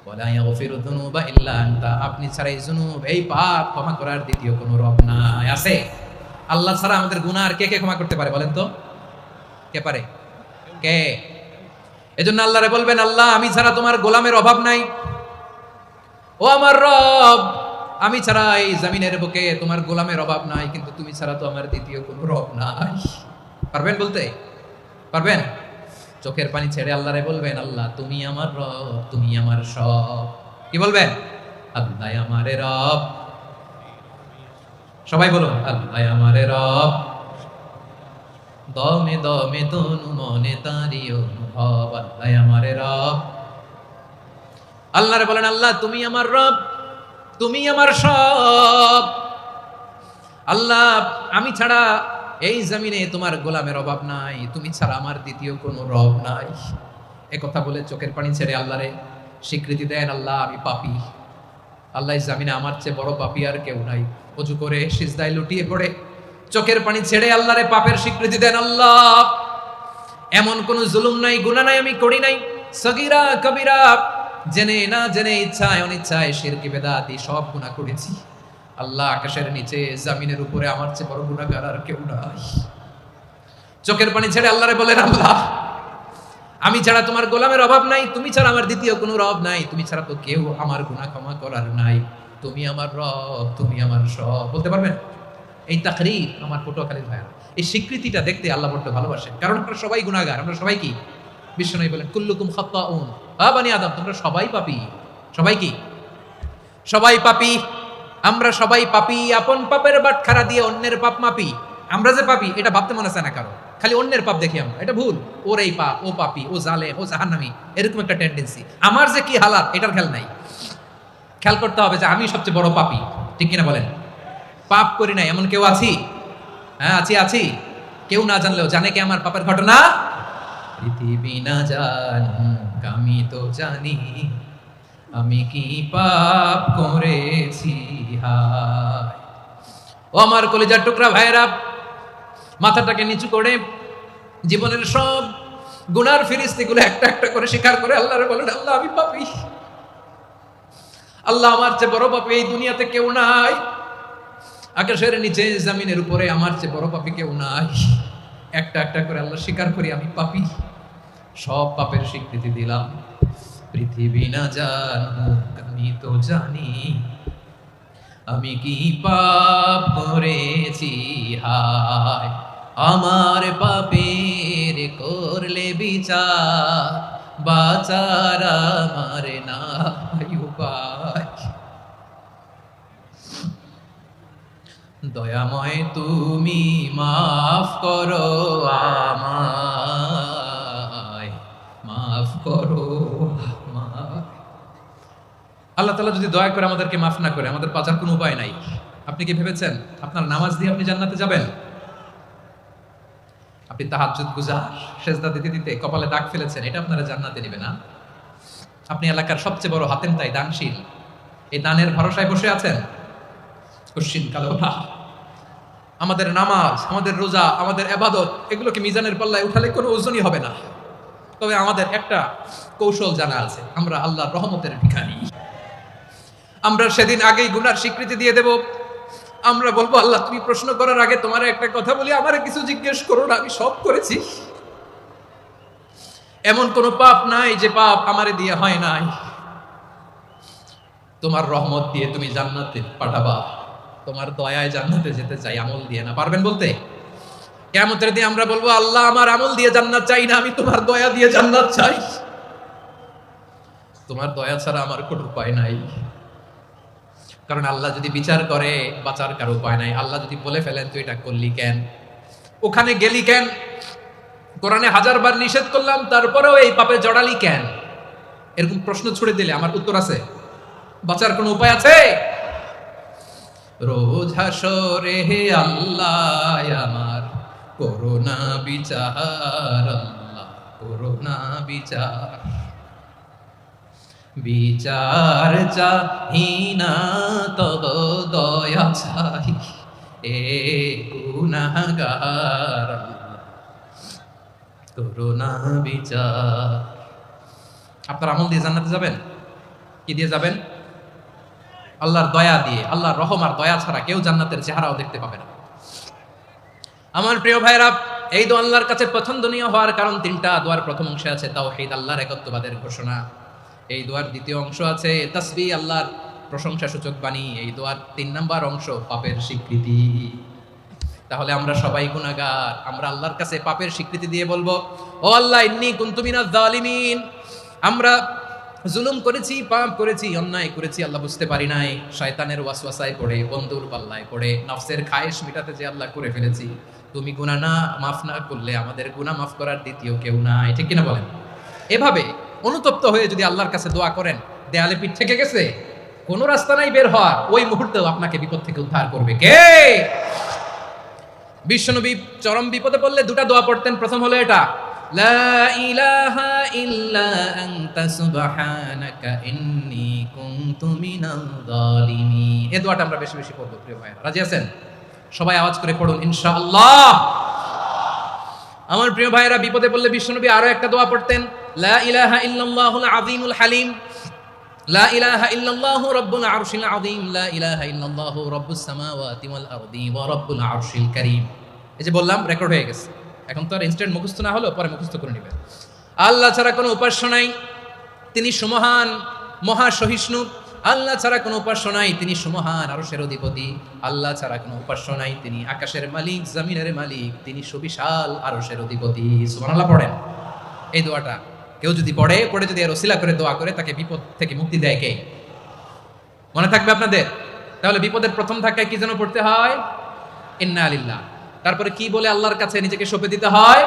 ওয়া লা ইয়াগফিরুয যুনুবা ইল্লা আনতা, আপনি ছাড়া এই জুনুব, এই পাপ ক্ষমা করার দ্বিতীয় কোনো রব নাই। আছে? আল্লাহ ছাড়া আমাদের গুনাহ আর কে কে ক্ষমা করতে পারে বলেন তো? কে পারে? কে? এজন্য আল্লাহরে বলবেন, আল্লাহ আমি ছাড়া তোমার গোলামের অভাব নাই, ও আমার রব আমি ছাড়া এই জমিনের বুকে তোমার গোলামের অভাব নাই, কিন্তু তুমি ছাড়া তো আমার দ্বিতীয় কোনো রব নাই। পারবেন বলতে? পারবেন? চোখের পানি ছেড়ে আল্লাহরে বলবেন, আল্লাহ তুমি আমার রব, তুমি আমার সব। কি বলবেন? আল্লাহ আমারে রব। সবাই বলুন, আল্লাহ আমারে রব, দমে দমে তনু মনে তারি অনুভব, আল্লাহ আমারে রব। আল্লাহরে বলেন, আল্লাহ তুমি আমার রব, তুমি আমার সব। আল্লাহ আমি ছাড়া এই জমিনে তোমার গোলামের অভাব নাই, তুমি ছাড়া আমার দ্বিতীয় কোনো রব নাই। একথা বলে চোখের পানি ছেড়ে আল্লাহরে স্বীকৃতি দেন, আল্লাহ আমি পাপী, আল্লাহ এই জমিনে আমার চেয়ে বড় পাপী আর কেউ নাই। ওযু করে সিজদায় লুটিয়ে পড়ে চোখের পানি ছেড়ে আল্লাহরে পাপের স্বীকৃতি দেন, আল্লাহ এমন কোন জুলুম নাই, গুনাহ নাই আমি করি নাই, সগীরা কবিরা, জেনে না জেনে, ইচ্ছায় অনিচ্ছায়, শিরকি বেদাতি সব গুনাহ করেছি। আল্লাহ আকাশের নিচে জমিনের উপরে আমার চেয়ে বড় গুনাহগার আর কেউ নাই। চোখের পানি ছেড়ে আল্লাহরে বলেন, আল্লাহ আমি ছাড়া তোমার গোলামের অভাব নাই, তুমি ছাড়া আমার দ্বিতীয় কোনো রব নাই, তুমি ছাড়া তো কেউ আমার গুনাহ ক্ষমা করার নাই, তুমি আমার রব, তুমি আমার সব। বলতে পারবেন? এই তাকরীর আমার পটুয়াখালীর ভাইয়া, এই স্বীকৃতিটা দেখতে আল্লাহ বড় ভালোবাসেন, কারণ আমরা সবাই গুনাহগার। আমরা সবাই কি? বিশ্বনবী বলেন, কুল্লুকুম খাত্তাউন, বানি আদম তোমরা সবাই পাপী। সবাই কি? সবাই পাপী। আমরা সবাই পাপী। আপন পাপের বাটখারা দিয়ে অন্যের পাপ মাপি। আমরা যে পাপী এটা ভাবতে মনে চায় না কারো, খালি অন্যের পাপ দেখি আমরা, এটা ভুল। ওর এই পাপ, ও পাপী, ও জালেম, ও জাহান্নামী, এরকম একটা টেন্ডেন্সি। আমার যে কি হালাত এটার খেয়াল নাই। খেয়াল করতে হবে যে আমি সবচেয়ে বড় পাপী, ঠিক কিনা বলেন? পাপ করি নাই এমন কেউ আছি? হ্যাঁ আছি, আছি। কেউ না জানলেও জানে কে আমার পাপের ঘটনা? পৃথিবী না জানুক আমি তো জানি, আমি কি পাপ করেছি হায়। ও আমার কলিজার টুকরা ভাইরা, মাথাটাকে নিচু করে জীবনের সব গুনার ফিরিস্তিগুলো একটা একটা করে স্বীকার করে আল্লাহরে বলেন, আল্লাহ আমি পাপী, আল্লাহ আমার চেয়ে বড় পাপী এই দুনিয়াতে কেউ নাই, আকাশের নিচে জমিনের উপরে আমার চেয়ে বড় পাপী কেউ নাই। একটা একটা করে আল্লাহ স্বীকার করি আমি পাপী, সব পাপের স্বীকৃতি দিলাম। পৃথিবী না জানুক আমি তো জানি, আমি কি পাপ করেছি হায়। আমার পাপের করলে বিচার, বাঁচার আমার নাই উপায়। দয়াময় তুমি মাফ করো আমায়, মাফ করো আমায়। আল্লাহ তাআলা যদি দয়া করে আমাদেরকে মাফ না করে, আমাদের বাঁচার কোনো উপায় নাই। আপনি কি ভেবেছেন আপনার নামাজ দিয়ে আপনি জান্নাতে যাবেন? আপনি তাহাজ্জুদ গুজার, সেজদা দিতে দিতে কপালে দাগ ফেলেছেন, এটা আপনারা জান্নাতে নেবে না। আপনি এলাকার সবচেয়ে বড় হাতেম তাই দানশীল, এই দানের ভরসায় বসে আছেন, কশিন কালো না। আমাদের নামাজ, আমাদের রোজা, আমাদের ইবাদত, এগুলোকে মিজানের পাল্লায় উঠালে কোনো ওজনই হবে না। তবে আমাদের একটা কৌশল জানা আছে, আমরা আল্লাহর রহমতের ভিখারি। আমরা সেদিন আগেই গুনার স্বীকৃতি দিয়ে দেব। আমরা বলবো, আল্লাহ তুমি প্রশ্ন করার আগে তোমার একটা কথা বলি, আমারে কিছু জিজ্ঞেস করো না, আমি সব করেছি। এমন কোন পাপ নাই যে পাপ আমারে দিয়ে হয় নাই। তোমার রহমত দিয়ে তুমি জান্নাতে পাঠাবা, তোমার দয়ায় জান্নাতে যেতে চাই, আমল দিয়ে না। পারবেন বলতে? কিয়ামতের দিন আমরা বলবো, আল্লাহ আমার আমল দিয়ে জান্নাত চাই না, আমি তোমার দয়া দিয়ে জান্নাত চাই। তোমার দয়া ছাড়া আমার কোনো উপায় নাই। কারণ আল্লাহ যদি বিচার করে বাঁচার কারো উপায় নাই। আল্লাহ যদি বলে ফেলেন তুই এটা করলি কেন, ওখানে গেলি কেন, কোরআনে 1000 বার নিষেধ করলাম তারপরেও এই পাপে জড়ালি কেন, এরকম প্রশ্ন ছুড়ে দিলে আমার উত্তর আছে? বাঁচার কোনো উপায় আছে? রোজ হাসরে হে আল্লাহ আমার করোনা বিচার, আল্লাহ করোনা বিচার, বিচার চাহি না তব দয়া চাই, এ গুনাহগার, করোনা বিচার। আপনার আমল দিয়ে জান্নাতে যাবেন? কি দিয়ে যাবেন? আল্লাহর দয়া দিয়ে। আল্লাহর রহম আর দয়া ছাড়া কেউ জান্নাতের চেহারাও দেখতে পাবে না। আমার প্রিয় ভাইরা, এই দোয়া আল্লাহর কাছে পছন্দনীয় হওয়ার কারণ 3টা। দোয়ার প্রথম অংশে আছে তাওহীদ, আল্লাহর একত্ববাদের ঘোষণা। এই দোয়ার দ্বিতীয় অংশ আছে তাসবিহ, আল্লাহর প্রশংসা সূচক বাণী। এই দোয়ার 3 নাম্বার অংশ পাপের স্বীকৃতি। তাহলে আমরা সবাই গুনাহগার। আমরা আল্লাহর কাছে পাপের স্বীকৃতি দিয়ে বলবো, ও আল্লাহ ইন্নী কুনতু মিনাজ জালিমিন, আমরা জুলুম করেছি, পাপ করেছি, অন্যায় করেছি, আল্লাহ বুঝতে পারি নাই, শয়তানের ওয়াসওয়াসায় পড়ে, বন্ধুর পাল্লায় পড়ে, নফসের খায়েশ মিটাতে যে আল্লাহ করে ফেলেছি। তুমি গুনাহ না মাফ না করলে আমাদের গুনাহ মাফ করার দ্বিতীয় কেউ নাই। ঠিক কিনা বলেন? এভাবে অনুতপ্ত হয়ে যদি আল্লাহর কাছে দোয়া করেন, দেয়ালে পিঠ থেকে গেছে, কোনো রাস্তা নাই বের হওয়ার, ওই মুহূর্তেও আপনাকে বিপদ থেকে উদ্ধার করবে কে? বিশ্বনবী চরম বিপদে পড়লে 2টা দোয়া পড়তেন। প্রথম হলো এটা, লা ইলাহা ইল্লা আনতা সুবহানাকা ইন্নী কুনতু মিনাল জালিমিন। এই দোয়াটা আমরা বেশি বেশি পড়ব প্রিয় ভাইরা। রাজি আছেন? সবাই আওয়াজ করে পড়ুন ইনশাআল্লাহ। আমার প্রিয় ভাইরা, বিপদে পড়লে বিশ্বনবী আরো একটা দোয়া পড়তেন, লা ইলাহা ইল্লাল্লাহুল আযীমুল হালিম, লা ইলাহা ইল্লাল্লাহু রাব্বুল আরশিল আযীম, লা ইলাহা ইল্লাল্লাহু রাব্বুস সামাওয়াতি ওয়াল আরদি ওয়া রাব্বুল আরশিল কারীম। এই যে বললাম, রেকর্ড হয়ে গেছে। এখন তো আর ইনস্ট্যান্ট মুখস্থ না হলো, পরে মুখস্থ করে নেবেন। আল্লাহ ছাড়া কোনো উপাস্য নাই, তিনি সুমহান, মহা সহিষ্ণু। আল্লাহ ছাড়া কোনো উপাস্য নাই, তিনি সুমহান, আরশের অধিপতি। আল্লাহ ছাড়া কোনো উপাস্য নাই, তিনি আকাশের মালিক, জমিনের মালিক, তিনি সুবিশাল, আরশের অধিপতি। সুবহানাল্লাহ পড়েন। এই দোয়াটা কেউ যদি পড়ে যদি এর ওসিলা করে দোয়া করে, তাকে বিপদ থেকে মুক্তি দেয় কে? মনে থাকবে আপনাদের? তাহলে বিপদের প্রথম ধাক্কায় কি যেন পড়তে হয়? ইন্না লিল্লাহ। তারপরে কি বলে আল্লাহর কাছে নিজেকে সঁপে দিতে হয়?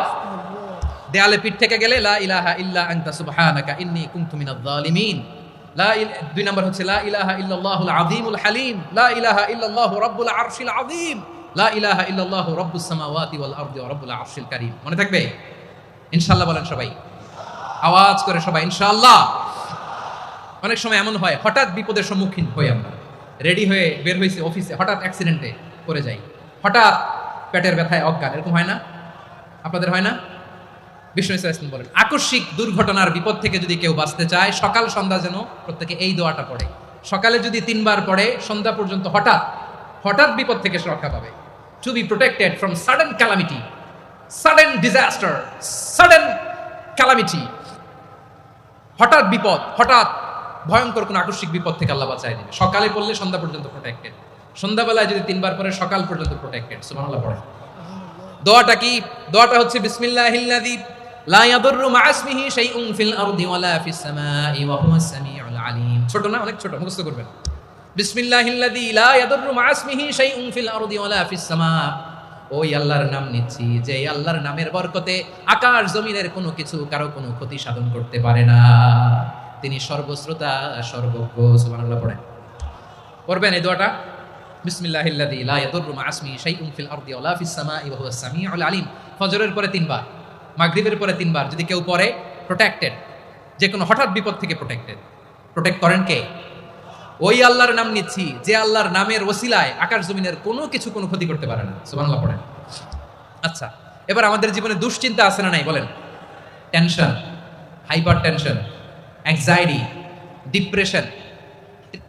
দেয়ালে পিঠ থেকে গেলে লা ইলাহা ইল্লা আনতা সুবহানাকা ইন্নী কুনতু মিনাজ জালিমিন। 2 নম্বর হচ্ছে লা ইলাহা ইল্লাল্লাহুল আযীমুল হালিম, লা ইলাহা ইল্লাল্লাহু রাব্বুল আরশিল আযীম, লা ইলাহা ইল্লাল্লাহু রাব্বুস সামাওয়াতি ওয়াল আরদি ওয়া রাব্বুল আরশিল কারীম। মনে থাকবে? ইনশাআল্লাহ বলেন সবাই, আওয়াজ করে সবাই ইনশাআল্লাহ। অনেক সময় এমন হয়, হঠাৎ বিপদের সম্মুখীন হই আমরা, রেডি হয়ে বের হইছি অফিসে, হঠাৎ অ্যাক্সিডেন্টে পড়ে যাই, হঠাৎ পেটের ব্যথায় অজ্ঞান, এরকম হয় না? আপনাদের হয় না? বিষ্ণু ইসলাম বলেন, আকস্মিক দুর্ঘটনার বিপদ থেকে যদি কেউ বাঁচতে চায়, সকাল সন্ধ্যা যেন প্রত্যেকে এই দোয়াটা পড়ে। সকালে যদি 3 বার পড়ে, সন্ধ্যা পর্যন্ত হঠাৎ বিপদ থেকে সে রক্ষা পাবে। To be protected from sudden calamity, sudden disaster, sudden calamity. হঠাৎ বিপদ, হঠাৎ ভয়ঙ্কর কোন আকস্মিক বিপদ থেকে আল্লাহ বাঁচায় দিবে। সকালে পড়লে সন্ধ্যা পর্যন্ত প্রোটেক্টেড, সন্ধ্যাবেলায় যদি 3 বার পরে সকাল পর্যন্ত প্রোটেক্টেড। সুবহানাল্লাহ পড়ে। দোয়াটা কি? দোয়াটা হচ্ছে বিসমিল্লাহিল্লাযী লা ইয়াদুররু মা ইসমিহি শাইউন ফিল আরদি ওয়ালা ফিস সামাই ওয়া হুয়াস সামিউল আলিম। ছোট না? অনেক ছোট, মুখস্থ করবেন। বিসমিল্লাহিল্লাযী লা ইয়াদুররু মা ইসমিহি শাইউন ফিল আরদি ওয়ালা ফিস সামা। ওই আল্লাহর নাম নিচ্ছি যে আল্লাহর নামের বরকতে আকাশ জমিনের কোনো কিছু কারো কোনো ক্ষতি সাধন করতে পারে না। তিনি সর্বশ্রোতা, সর্বজ্ঞ। সুবহানাল্লাহ পড়েন। পড়বেন এই দোয়াটা, বিসমিল্লাহিল্লাযী লা ইয়াদুররু মা ইসমিহি শাইউন ফিল আরদি ওয়ালা ফিস সামাই ওয়া হুয়াস সামিউল আলিম। ফজরের পরে 3 বার, মাগরিবের পরে 3 বার যদি কেউ পড়ে, প্রোটেক্টেড, যে কোনো হঠাৎ বিপদ থেকে প্রোটেক্টেড। প্রোটেক্ট করেন কে? ওই আল্লাহর নাম নিচ্ছি যে আল্লাহর নামের ওসিলায় আকাশ জমিনের কোনো কিছু কোনো ক্ষতি করতে পারে না। সুবহানাল্লাহ পড়েন। আচ্ছা, এবার আমাদের জীবনে দুশ্চিন্তা আছে না নাই বলেন? Tension, hyper tension, anxiety, depression,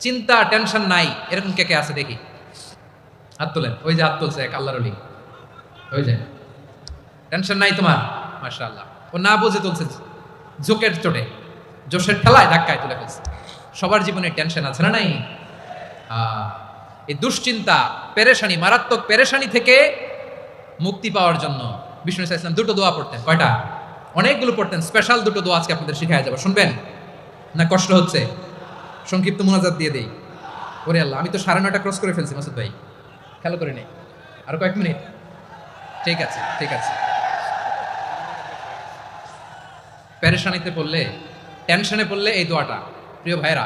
চিন্তা, টেনশন নাই, এরকম কে কে আছে দেখি? হাত তোলেন। ওই যে হাত তুলছে এক আল্লাহর ওলি, ওই যে। টেনশন নাই তোমার? মাশাআল্লাহ। ও না বুঝে তুলছে, ঝোঁকের চোটে, জোশের ঠেলায় ধাক্কায় তুলে ফেলছে। সবার জীবনে টেনশন আছে না নাই? এই দুশ্চিন্তা, পেরেশানি, মারাত্মক পেরেশানি থেকে মুক্তি পাওয়ার জন্য বিষ্ণু ইসলাম দুটো দোয়া পড়তেন। কয়টা? অনেকগুলো পড়তেন। স্পেশাল দুটো দোয়া আজকে আপনাদের শিখায়া যাবো, শুনবেন না? কষ্ট হচ্ছে? সংক্ষিপ্ত মুনাজাত দিয়ে দেই। ওরে আল্লাহ, আমি তো 9:30 ক্রস করে ফেলছি মাসুদ ভাই, খেয়াল করে নেই। আরো কয়েক মিনিট। ঠিক আছে, ঠিক আছে। পেরেশানিতে পড়লে, টেনশনে পড়লে এই দোয়াটা, প্রিয় ভাইরা,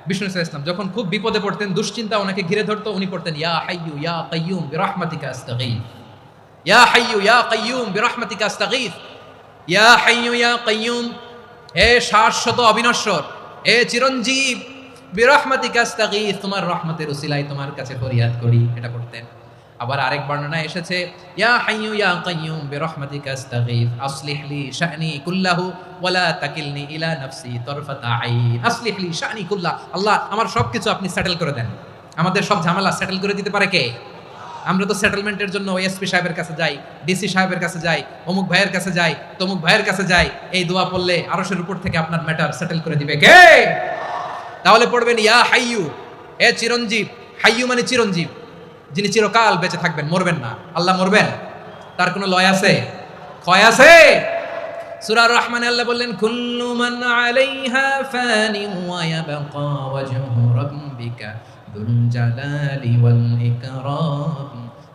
বিষ্ণু ইসলাম যখন খুব বিপদে পড়তেন, দুশ্চিন্তা ওনাকে ঘিরে ধরতো, উনি পড়তেন ইয়া হাইয়ু ইয়া কাইয়ুম বিরহমাতিকা আস্তাগীথ, ইয়া হাইয়ু ইয়া কাইয়ুম বিরহমাতিকা আস্তাগীথ, ইয়া হাইয়ু ইয়া কাইয়ুম, হে শাশ্বত অবিনশ্বর, হে চিরঞ্জীব, বিরহমাতিকা আস্তাগীথ, তোমার রহমতের উসিলায় তোমার কাছে ফরিয়াদ করি। এটা পড়তেন। আবার আরেক বর্ণনায় এসেছে ইয়া হাইয়ু ইয়া কাইয়ুম বিরহমাতিকা আস্তাগীথ আসলিহ লি শা'নি কুল্লাহু ওয়া লা তাকিলনি ইলা নাফসি তারফাতা আইন। আসলিহ লি শা'নি কুল্লাহ, আল্লাহ আমার সবকিছু আপনি সেটেল করে দেন। আমাদের সব ঝামেলা সেটেল করে দিতে পারে কে? আমরা তো সেটেলমেন্টের জন্য এসপি সাহেবের কাছে যাই, ডিসি সাহেবের কাছে যাই, অমুক ভাইয়ের কাছে যাই, তমুক ভাইয়ের কাছে যাই। এই দোয়া পড়লে আরশের উপর থেকে আপনার ম্যাটার সেটেল করে দিবে কে? তাহলে পড়বেন ইয়া হাইয়ু, হে চিরঞ্জীব। হাইয়ু মানে চিরঞ্জীব, যিনি চিরকাল বেঁচে থাকবেন, মরবেন না। আল্লাহ মরবেন? তার কোনো লয় আছে? ক্ষয় আছে? সূরা আর-রহমানে আল্লাহ বললেন কুল্লু মান আলাইহা ফানি ওয়া ইয়াবকা ওয়াজহু রাব্বিকা যুল জালালি ওয়াল ইকরাম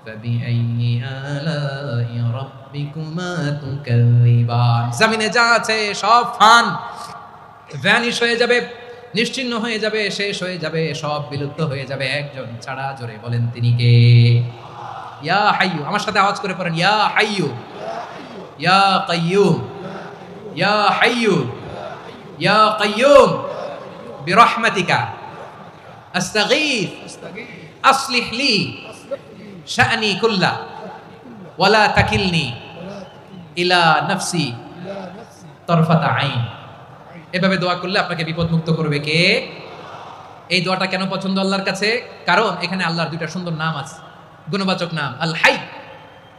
ফাবিআইয়ি আলাই রাব্বিকুমা তুকাযযিবান। জমিনে যা আছে সব ভ্যানিশ হয়ে যাবে, নিশ্চিহ্ন হয়ে যাবে, শেষ হয়ে যাবে, সব বিলুপ্ত হয়ে যাবে, একজন ছাড়া। জোরে বলেন তিনি কে? ইয়া হাইয়ু। আমার সাথে আওয়াজ করে পড়েন ইয়া হাইয়ু ইয়া কাইয়ুম ইয়া হাইয়ু ইয়া কাইয়ুম বিরহমাতিকা আস্তাগীথ আসলিহ লি শা'নি কুল্লাহ ওয়া লা তাকিলনি ইলা নাফসি তারফাতা আইন। এভাবে দোয়া করলে আপনাকে বিপদ মুক্ত করবে কে? এই দোয়াটা কেন পছন্দ আল্লাহর কাছে? কারণ এখানে আল্লাহর দুইটা সুন্দর নাম আছে, গুণবাচক নাম, আল হাই,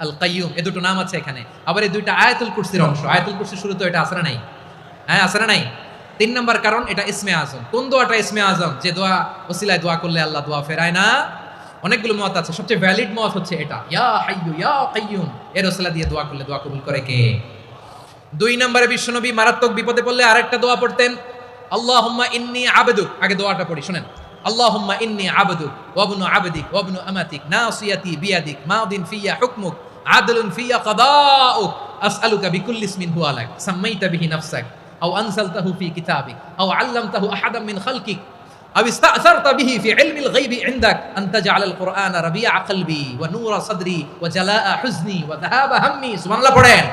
আল কাইয়ুম। এই দুটো নাম আছে এখানে। আবার এই দুইটা আয়াতুল কুরসির অংশ। আয়াতুল কুরসির শুরুতে এটা আছে না নাই? হ্যাঁ, আছে না নাই? 3 নাম্বার কারণ এটা ইসমে আজম। কোন দোয়াটা ইসমে আজম? যে দোয়া ওসিলায় দোয়া করলে আল্লাহ দোয়া ফেরায় না। অনেকগুলো মত আছে, সবচেয়ে ভ্যালিড মত হচ্ছে এটা, ইয়া হাইয়ু ইয়া কাইয়ুম। এর ওসিলা দিয়ে দোয়া করলে দোয়া কবুল করে কে? 2 নম্বরে বিশ্বনবী মারাত্মক বিপদে পড়লে আরেকটা দোয়া পড়তেন, আল্লাহুম্মা ইন্নী আবদুক। আগে দোয়াটা পড়ি, শুনেন। আল্লাহুম্মা ইন্নী আবদুক ওয়া ইবনু আবদিক ওয়া ইবনু আমাতিক নাসিয়াতি বিয়াদিক মাদিন ফিয়া হুকমুক আদলুন ফিয়া কাদাউক আসআলুকা বিকুল্লি ইসমিন হুয়া লাক সাম্মাইতা বিহি নাফসাক আও আনজালতাহু ফি কিতাবিক আও আল্লামতাহু আহাদাম মিন খালকিক আও ইস্তা'সারতা বিহি ফি ইলমিল গায়বি ইনদাক আন তাজআলাল কুরআনা রাবিআ কলবি ওয়া নূরা সাদরি ওয়া জালাআ হুজনি ওয়া যাহাবা হাম্মি। সুবহানাল্লাহ পড়েন।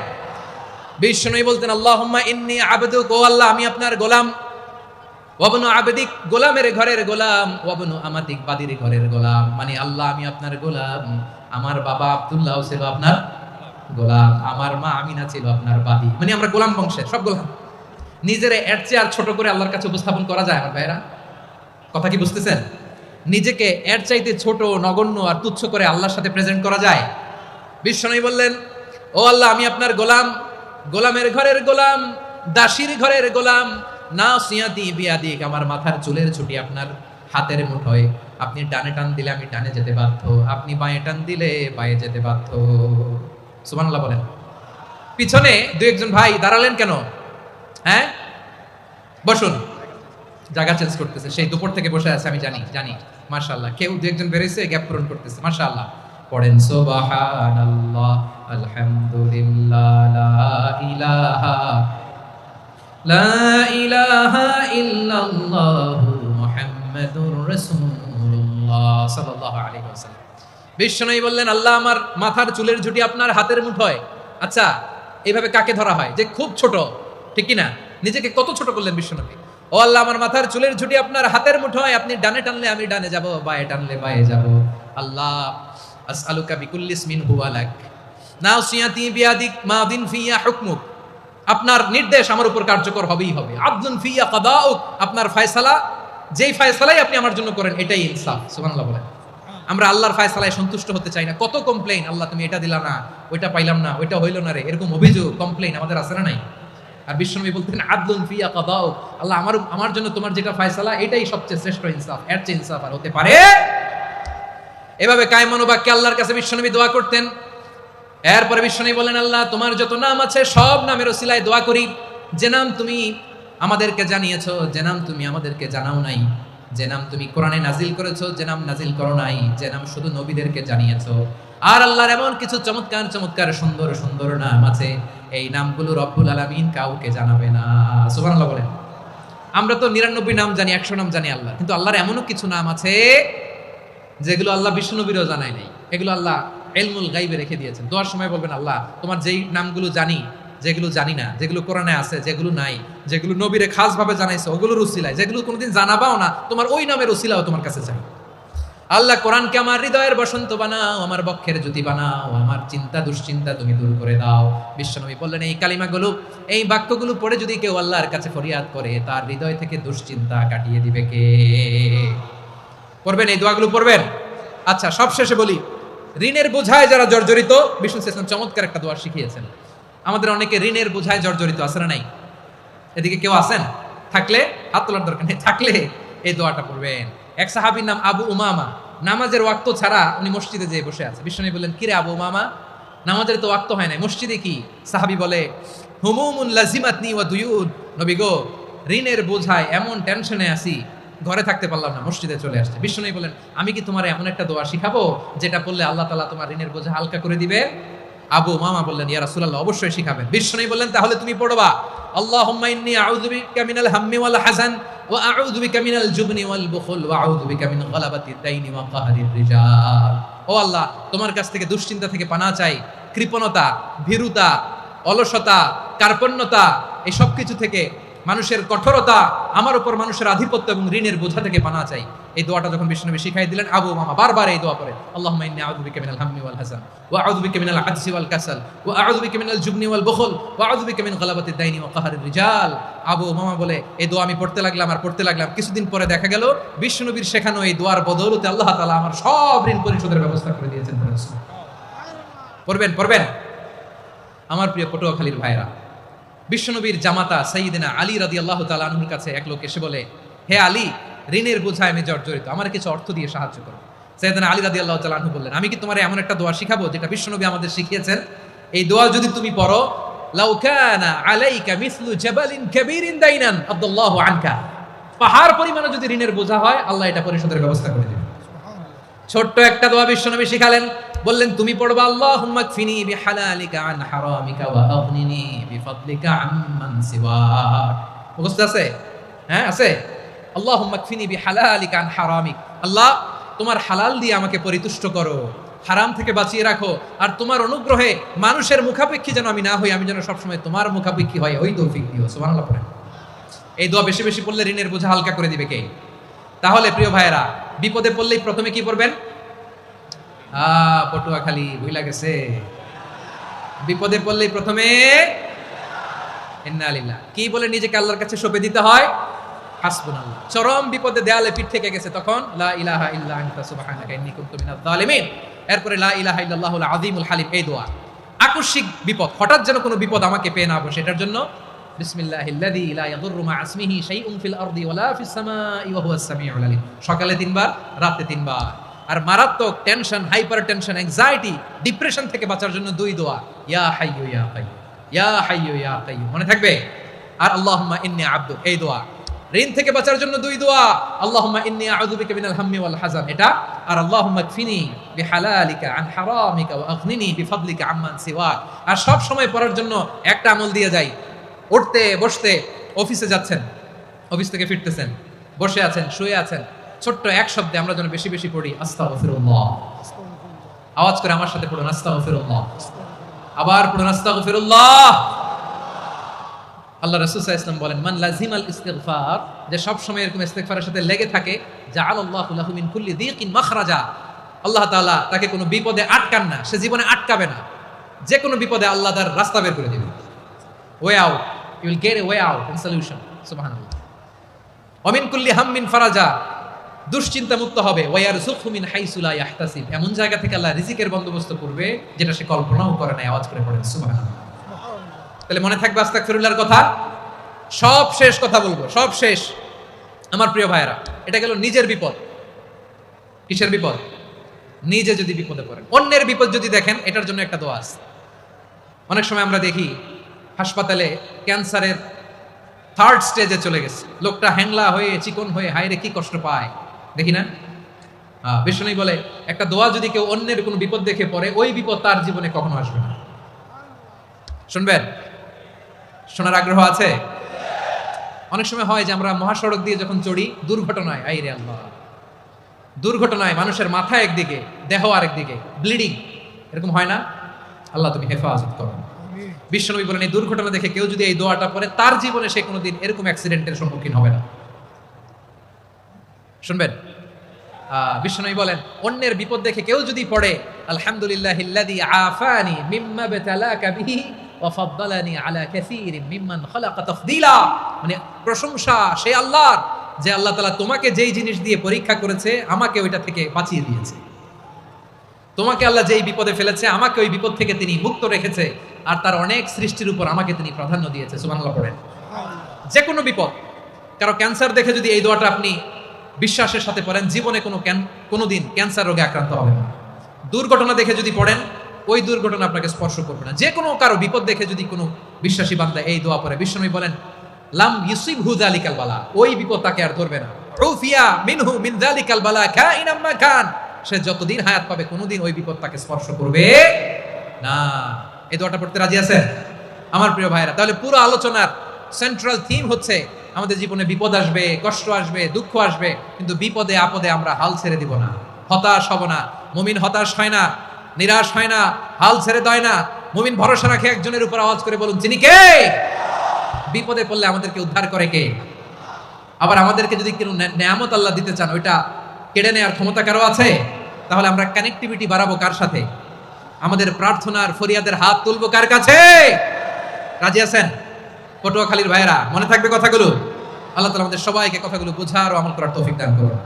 বিষ্ণুই বলতেন আল্লাহুম্মা ইন্নী আবদুক, ও আল্লাহ আমি আপনার গোলাম, ওয়াবনু আবদিক, গোলামের ঘরের গোলাম, ওয়াবনু আমাতিক, বাদির ঘরের গোলাম। মানে আল্লাহ আমি আপনার গোলাম, আমার বাবা আব্দুল্লাহ ছিল আপনার গোলাম, আমার মা আমিনা ছিল আপনার বাদী। মানে আমরা গোলাম বংশের সব গোলাম। নিজের এর চেয়ে আর ছোট করে আল্লাহর কাছে উপস্থাপন করা যায় আমার ভাইরা? কথা কি বুঝতেছেন? নিজেকে এর চাইতে ছোট, নগণ্য আর তুচ্ছ করে আল্লাহর সাথে প্রেজেন্ট করা যায়? বিষ্ণুই বললেন ও আল্লাহ আমি আপনার গোলাম, গোলামের ঘরের গোলাম, দাসীর ঘরের গোলাম, নাসিয়াতি বিয়াদিক, আমার মাথার চুলের ছুটি আপনার হাতের মুঠোয়। আপনি ডানে টান দিলে আমি ডানে যেতে বাধ্য, আপনি বাঁয়ে টান দিলে বাঁয়ে যেতে বাধ্য। সুবহানাল্লাহ বলেন। পিছনে 2-1 ভাই দাঁড়ালেন কেন? হ্যাঁ, বসুন। জায়গা চেঞ্জ করতেছে, সেই দুপুর থেকে বসে আছে আমি জানি। মাশাআল্লাহ। কেউ 2-1 বেরিয়েছে, গ্যাপ পূরণ করতেছে। মাশাআল্লাহ। পড়েন সুবহানাল্লাহ আলহামদুলিল্লাহ লা ইলাহা ইল্লাল্লাহু মুহাম্মাদুর রাসূলুল্লাহ সাল্লাল্লাহু আলাইহি ওয়াসাল্লাম। বিষ্ণুই বললেন আল্লাহ আমার মাথার চুলের ঝুঁটি আপনার হাতের মুঠোয়। আচ্ছা, এইভাবে কাকে ধরা হয়? যে খুব ছোট, ঠিক কি না? নিজেকে কত ছোট করলেন বিষ্ণুনবী। ও আল্লাহ আমার মাথার চুলের ঝুঁটি আপনার হাতের মুঠোয়, আপনি ডানে টানলে আমি ডানে যাব, বাঁয়ে টানলে বাঁয়ে যাব। আল্লাহ আসআলুকা বিকুল্লি ইসমিন হুয়া লাক নাসিয়াতি বিয়াদিক মাদিন ফিয়া হুকমুক, আপনার নির্দেশ আমার উপর কার্যকর হবেই হবে। আদলুন ফিয়া কাদাউক, আপনার ফয়সালা, যেই ফয়সালাই আপনি আমার জন্য করেন এটাই ইনসাফ। সুবহানাল্লাহ বলেন। আমরা আল্লাহর ফয়সালায় সন্তুষ্ট হতে চাই না। কত কমপ্লেইন, আল্লাহ তুমি এটা দিলা না, ওইটা পাইলাম না, ওইটা হইল না রে, এরকম অভিযোগ, কমপ্লেইন আমাদের আছে না নাই? আর বিশ্বনবী বলতেন আদলুন ফিয়া কাদাউ, আল্লাহ আমার জন্য তোমার যেটা ফয়সালা এটাই সবচেয়ে শ্রেষ্ঠ ইনসাফ, এর চেয়ে ইনসাফ আর হতে পারে। এভাবে কায়েম মনোবাক্যে আল্লাহর কাছে বিশ্বনবী দোয়া করতেন। এরপরে বিশ্বনবী বলেন, আল্লাহ তোমার যত নাম আছে সব নামের ওসিলায় দোয়া করি, যে নাম তুমি আমাদেরকে জানিয়েছো, যে নাম তুমি আমাদেরকে জানাও নাই, যে নাম তুমি কোরআনে নাজিল করেছো, যে নাম নাজিল করো নাই, যে নাম শুধু নবীদেরকে জানিয়েছো। আর আল্লাহর এমন কিছু চমৎকার চমৎকার সুন্দর সুন্দর নাম আছে, এই নামগুলো রব্বুল আলামিন কাউকে জানাবে না। সুবহানাল্লাহ বলেন। আমরা তো 99 নাম জানি, 100 নাম জানি আল্লাহ, কিন্তু আল্লাহর এমনও কিছু নাম আছে যেগুলো আল্লাহ বিশ্বনবীরও জানায় নাই, এগুলো আল্লাহ ইলমুল গায়বে রেখে দিয়েছেন। দোয়ার সময় বলবেন, আল্লাহ তোমার যেই নামগুলো জানি, যেগুলো জানি না, যেগুলো কোরআনে আছে, যেগুলো নাই, যেগুলো নবীরে খাস ভাবে জানাইছো ওগুলোর উসিলায়, যেগুলো কোনোদিন জানাবাও না তোমার ওই নামের উসিলাও তোমার কাছে চাই। আল্লাহ কোরআনকে আমার হৃদয়ের বসন্ত বানাও, আমার বক্ষের জ্যোতি বানাও, আমার চিন্তা দুশ্চিন্তা তুমি দূর করে দাও। বিশ্বনবী বললেন, এই কালিমাগুলো, এই বাক্যগুলো পড়ে যদি কেউ আল্লাহর কাছে ফরিয়াদ করে, তার হৃদয় থেকে দুশ্চিন্তা কাটিয়ে দিবে কে? পড়বেন, এই দোয়াগুলো পড়বেন। আচ্ছা, সবশেষে বলি, ঋণের বোঝায় যারা জর্জরিত, বিষ্ণু ইসলাম চমৎকার একটা দোয়া শিখিয়েছেন। আমাদের অনেকে ঋণের বোঝায় জর্জরিত, আছে না নাই? এদিকে কেউ আছেন? থাকলে হাত তোলার দরকার নেই, থাকলে এই দোয়াটা পড়বেন। এক সাহাবীর নাম আবু উমামা, নামাজের ওয়াক্ত ছাড়া উনি মসজিদে যেয়ে বসে আছে। বিষ্ণু বললেন, কিরে আবু উমামা, নামাজের তো ওয়াক্ত হয় না, মসজিদে কি? সাহাবী বলে, হুমুমুন লাজিমাতনি ওয়া দুয়ুন, নবী গো ঋণের বোঝায় এমন টেনশনে আছি, ঘরে থাকতে পারলাম না, মসজিদে চলে আসছে। বিষ্ণু বলেন, আমি কি তোমার এমন একটা দোয়া শিখাবো যেটা পড়লে আল্লাহ তাআলা তোমার ঋণের বোঝা হালকা করে দিবে? আবু উমামা বললেন, ইয়া রাসূলুল্লাহ, অবশ্যই শিখাবেন। বিষ্ণু বললেন, তাহলে তুমি পড়বা, আল্লাহুম্মা ইন্নী আউযু বিকা মিনাল হাম্মি ওয়াল হাযান ওয়া আউযু বিকা মিনাল জুবনি ওয়াল বুখল ওয়া আউযু বিকা মিন গালাবাতিদ দাইনি ওয়া কাহরির রিজাল। ও আল্লাহ, তোমার কাছ থেকে দুশ্চিন্তা থেকে পানাহ চাই, কৃপণতা, ভীরুতা, অলসতা, কার্পণ্যতা, এই সব কিছু থেকে, মানুষের কঠোরতা, আমার উপর মানুষের আধিপত্য এবং ঋণের বোঝা থেকে পানাহ চাই। এই দোয়াটা যখন বিষ্ণু শিখাই দিলেন, আবু উমামা বারবার এই দোয়া পড়ে, আল্লাহুম্মা ইন্নী আউযু বিকা মিনাল হাম্মি ওয়াল হাযান ওয়া আউযু বিকা মিনাল আজজি ওয়াল কাসাল ওয়া আউযু বিকা মিনাল জুবনি ওয়াল বুখল ওয়া আউযু বিকা মিন গালাবাতিদ দাইনি ওয়া কাহরির রিজাল। আবু উমামা বলে, এই দোয়া আমি পড়তে লাগলাম আর পড়তে লাগলাম, কিছুদিন পরে দেখা গেল বিষ্ণুনবীর শেখানো এই দোয়ার বদৌলতে আল্লাহ তাআলা আমার সব ঋণ পরিশোধের ব্যবস্থা করে দিয়েছেন। পড়বেন পড়বেন। আমার প্রিয় পটুয়াখালীর ভাইরা, বিশ্বনবীর জামাতা সাইয়্যিদিনা আলী রাদিয়াল্লাহু তাআলা আনহুর কাছে এক লোক এসে বলে, হে আলী, ঋণের বোঝায় আমি জর্জরিত, আমার কিছু অর্থ দিয়ে সাহায্য করো। সাইয়্যিদিনা আলী রাদিয়াল্লাহু তাআলা আনহু বললেন, আমি কি তোমার এমন একটা দোয়া শিখাবো যেটা বিশ্বনবী আমাদের শিখিয়েছেন? এই দোয়া যদি তুমি পড়ো, লাউ কানা আলাইকা মিসলু জাবালিন কাবীরিন দাইনান আব্দুল্লাহু আনকা, পাহাড় পরিমাণে যদি ঋণের বোঝা হয়, আল্লাহ এটা পরিশোধের ব্যবস্থা করে দিবেন। ছোট্ট একটা দোয়া বিশ্বনবী শিখালেন, বললেন তুমি পড়বা, আল্লাহুম্মা কফিনি বিহালালিকা আন হারামিকা ওয়া আগনিনি বিফাদলিকা আম্মান সিওয়াক। মুখস্থ আছে? হ্যাঁ আছে। আল্লাহুম্মা কফিনি বিহালালিকা আন হারামিক, আল্লাহ তোমার হালাল দিয়ে আমাকে পরিতুষ্ট করো, হারাম থেকে বাঁচিয়ে রাখো, আর তোমার অনুগ্রহে মানুষের মুখাপেক্ষী যেন আমি না হই, আমি যেন সবসময় তোমার মুখাপেক্ষী হই, ওই তৌফিক দিও। সুবহানাল্লাহ পড়েন। এই দোয়া বেশি বেশি পড়লে ঋণের বোঝা হালকা করে দিবে কে? তাহলে প্রিয় ভাইয়েরা, বিপদে পড়লেই প্রথমে কি পড়বেন? পটুয়াখালী ভুইলা গেছে, বিপদে পড়লেই প্রথমে ইন্না লিল্লাহ কি বলে নিজেকে আল্লাহর কাছে সঁপে দিতে হয়? হাসবুনাল্লাহ। চরম বিপদে দেয়ালে পিঠ থেকে গেছে, তখন লা ইলাহা ইল্লা আনতা সুবহানাকা ইন্নী কুনতু মিনাজ জালিমিন। এরপরে লা ইলাহা ইল্লাল্লাহুল আযীমুল হালিম, এই দোয়া। আকস্মিক বিপদ, হঠাৎ যেন কোনো বিপদ আমাকে পেয়ে না বসে, এটার জন্য বিসমিল্লাহিল্লাযী লা ইয়াদুররু মা ইসমিহি শাইউন ফিল আরদি ওয়ালা ফিস সামাই ওয়া হুয়াস সামিউল আলীম। সকালে 3 বার, রাতে 3 বার। আর মারাত্মক tension, hyper tension, anxiety, depression থেকে বাঁচার জন্য 2 দোয়া, ইয়া হাইয়্যু ইয়া কাইয়্যুম, ইয়া হাইয়্যু ইয়া কাইয়্যুম, মনে থাকবে? আর আল্লাহুম্মা ইন্নী আবদুক, এই দোয়া। ঋণ থেকে বাঁচার জন্য 2 দোয়া, আল্লাহুম্মা ইন্নী আউযু বিকা মিনাল হাম্মি ওয়াল হাযান, এটা। আর আল্লাহুম্মা কফিনি বিহালালিকা আন হারামিকা ওয়া আগনিনি বিফাদলিকা আম্মান সিওয়াক। আর সব সময় পড়ার জন্য একটা আমল দিয়ে যাই, উঠতে বসতে, অফিসে যাচ্ছেন, অফিস থেকে ফিরতেছেন, বসে আছেন, শুয়ে আছেন, ছোট্ট এক শব্দে আমরা যেন বেশি বেশি পড়ি, আস্তাগফিরুল্লাহ। আওয়াজ করে আমার সাথে পড়ুন, আস্তাগফিরুল্লাহ। আবার পড়ুন, আস্তাগফিরুল্লাহ। আল্লাহ রাসূল সাল্লাল্লাহু আলাইহি ওয়াসাল্লাম বলেন, মান লাজিমাল ইস্তিগফার, যে সব সময় এরকম ইস্তিগফারের সাথে লেগে থাকে, জাআলাল্লাহু লাহু মিন কুল্লি দীকিন মাখরাজা, আল্লাহ তাআলা তাকে কোনো বিপদে আটকান না, সে জীবনে আটকাবে না, যে কোনো বিপদে আল্লাহ তার রাস্তা বের করে দিবেন। Way out, you will get a way out in solution. সুবহানাল্লাহ। ওয়া মিন কুল্লি হাম্মিন ফারাজা, দুশ্চিন্তা মুক্ত হবে। ওয়া ইয়ারযুকহু মিন হাইসু লা ইয়াহতাসিব, এমন জায়গা থেকে আল্লাহ রিজিকের বন্দোবস্ত করবে যেটা সে কল্পনাও করে না। আওয়াজ করে পড়েন সুবহানাল্লাহ। তাহলে মনে থাকবে আস্তাগফিরুল্লাহর কথা। সব শেষ কথা বলবো, সব শেষ। আমার প্রিয় ভাইয়েরা, এটা গেল নিজের বিপদ। কিসের বিপদ? নিজে যদি বিপদে পড়েন, অন্যের বিপদ যদি দেখেন, এটার জন্য একটা দোয়া আছে। অনেক সময় আমরা দেখি হাসপাতালে ক্যান্সারের 3rd স্টেজে চলে গেছে, লোকটা হ্যাংলা হয়ে চিকন হয়ে হায়রে কি কষ্ট পায়, দেখি না? বিষ্ণু বলে একটা দোয়া যদি কেউ অন্যের কোনো বিপদ দেখে পড়ে, ওই বিপদ তার জীবনে কখনো আসবে না। শুনবেন? শোনার আগ্রহ আছে? অনেক সময় হয় যে আমরা মহাসড়ক দিয়ে যখন চড়ি, দুর্ঘটনায়, আইরে আল্লাহ, দুর্ঘটনায় মানুষের মাথা একদিকে, দেহ আরেকদিকে, ব্লিডিং, এরকম হয় না? আল্লাহ তুমি হেফাজত করো। বিশ্বনবী বলেন এই দুর্ঘটনা দেখে কেউ যদি এই দোয়াটা পড়ে, তার জীবনে সে কোনোদিন এরকম অ্যাক্সিডেন্টের সম্মুখীন হবে না। শুনবেন? বিশ্বনবী বলেন অন্যের বিপদ দেখে কেউ যদি পড়ে, আলহামদুলিল্লাহিল্লাযী আফানি মিম্মা বাতালাকা বিহি ওয়া ফাদ্দালানি আলা কাসীরিন মিম্মান খালাকা তাফদীলা, মানে প্রশংসা সে আল্লাহর, যে আল্লাহ তাআলা তোমাকে যেই জিনিস দিয়ে পরীক্ষা করেছে, আমাকে ওইটা থেকে বাঁচিয়ে দিয়েছে। তোমাকে আল্লাহ যেই বিপদে ফেলেছে, আমাকে ওই বিপদ থেকে তিনি মুক্ত রেখেছে, আর তার অনেক সৃষ্টির উপর আমাকে তিনি প্রাধান্য দিয়েছে। সুবহানাল্লাহ পড়েন। যে কোনো বিপদ, কারো ক্যান্সার দেখে যদি এই দোয়াটা আপনি বিশ্বাসের সাথে পড়েন, জীবনে কোনোদিন ক্যান্সার রোগে আক্রান্ত হবেন না। দুর্ঘটনা দেখে যদি পড়েন, ওই দুর্ঘটনা আপনাকে স্পর্শ করবে না। যে কোনো কারো বিপদ দেখে যদি কোনো বিশ্বাসী বান্দা এই দোয়া পড়ে, বিশ্বনবী বলেন লাম ইউসিবহু যালিকাল বালা, ওই বিপদ তাকে আর ধরবে না। উফিয়া মিনহু মিন যালিকাল বালা কাইনাম মা কান, সে যতদিন হায়াত পাবে কোনোদিন ওই বিপদ তাকে স্পর্শ করবে না। এই দোয়াটা পড়তে রাজি আছেন আমার প্রিয় ভাইরা? তাহলে পুরো আলোচনার সেন্ট্রাল থিম হচ্ছে আমাদের জীবনে বিপদ আসবে, কষ্ট আসবে, দুঃখ আসবে, কিন্তু বিপদে আপদে আমরা হাল ছেড়ে দিব না, হতাশ হব না। মুমিন হতাশ হয় না, নিরাশ হয় না, হাল ছেড়ে দেয় না। মুমিন ভরসা রাখে একজনের উপর। আওয়াজ করে বলুন যিনি কে? বিপদে পড়লে আমাদেরকে উদ্ধার করে কে? আবার আমাদেরকে যদি কোনো নেয়ামত আল্লাহ দিতে চান, ওইটা কেড়ে নেওয়ার ক্ষমতা কারো আছে? তাহলে আমরা কানেক্টিভিটি বাড়াবো কার সাথে? আমাদের প্রার্থনার ফরিয়াদের হাত তুলবো কার কাছে? রাজি আছেন পটুয়াখালীর ভাইয়েরা? মনে থাকবে কথাগুলো? আল্লাহ তাআলা আমাদের সবাইকে কথাগুলো বোঝার ও আমল করার তৌফিক দান করুন।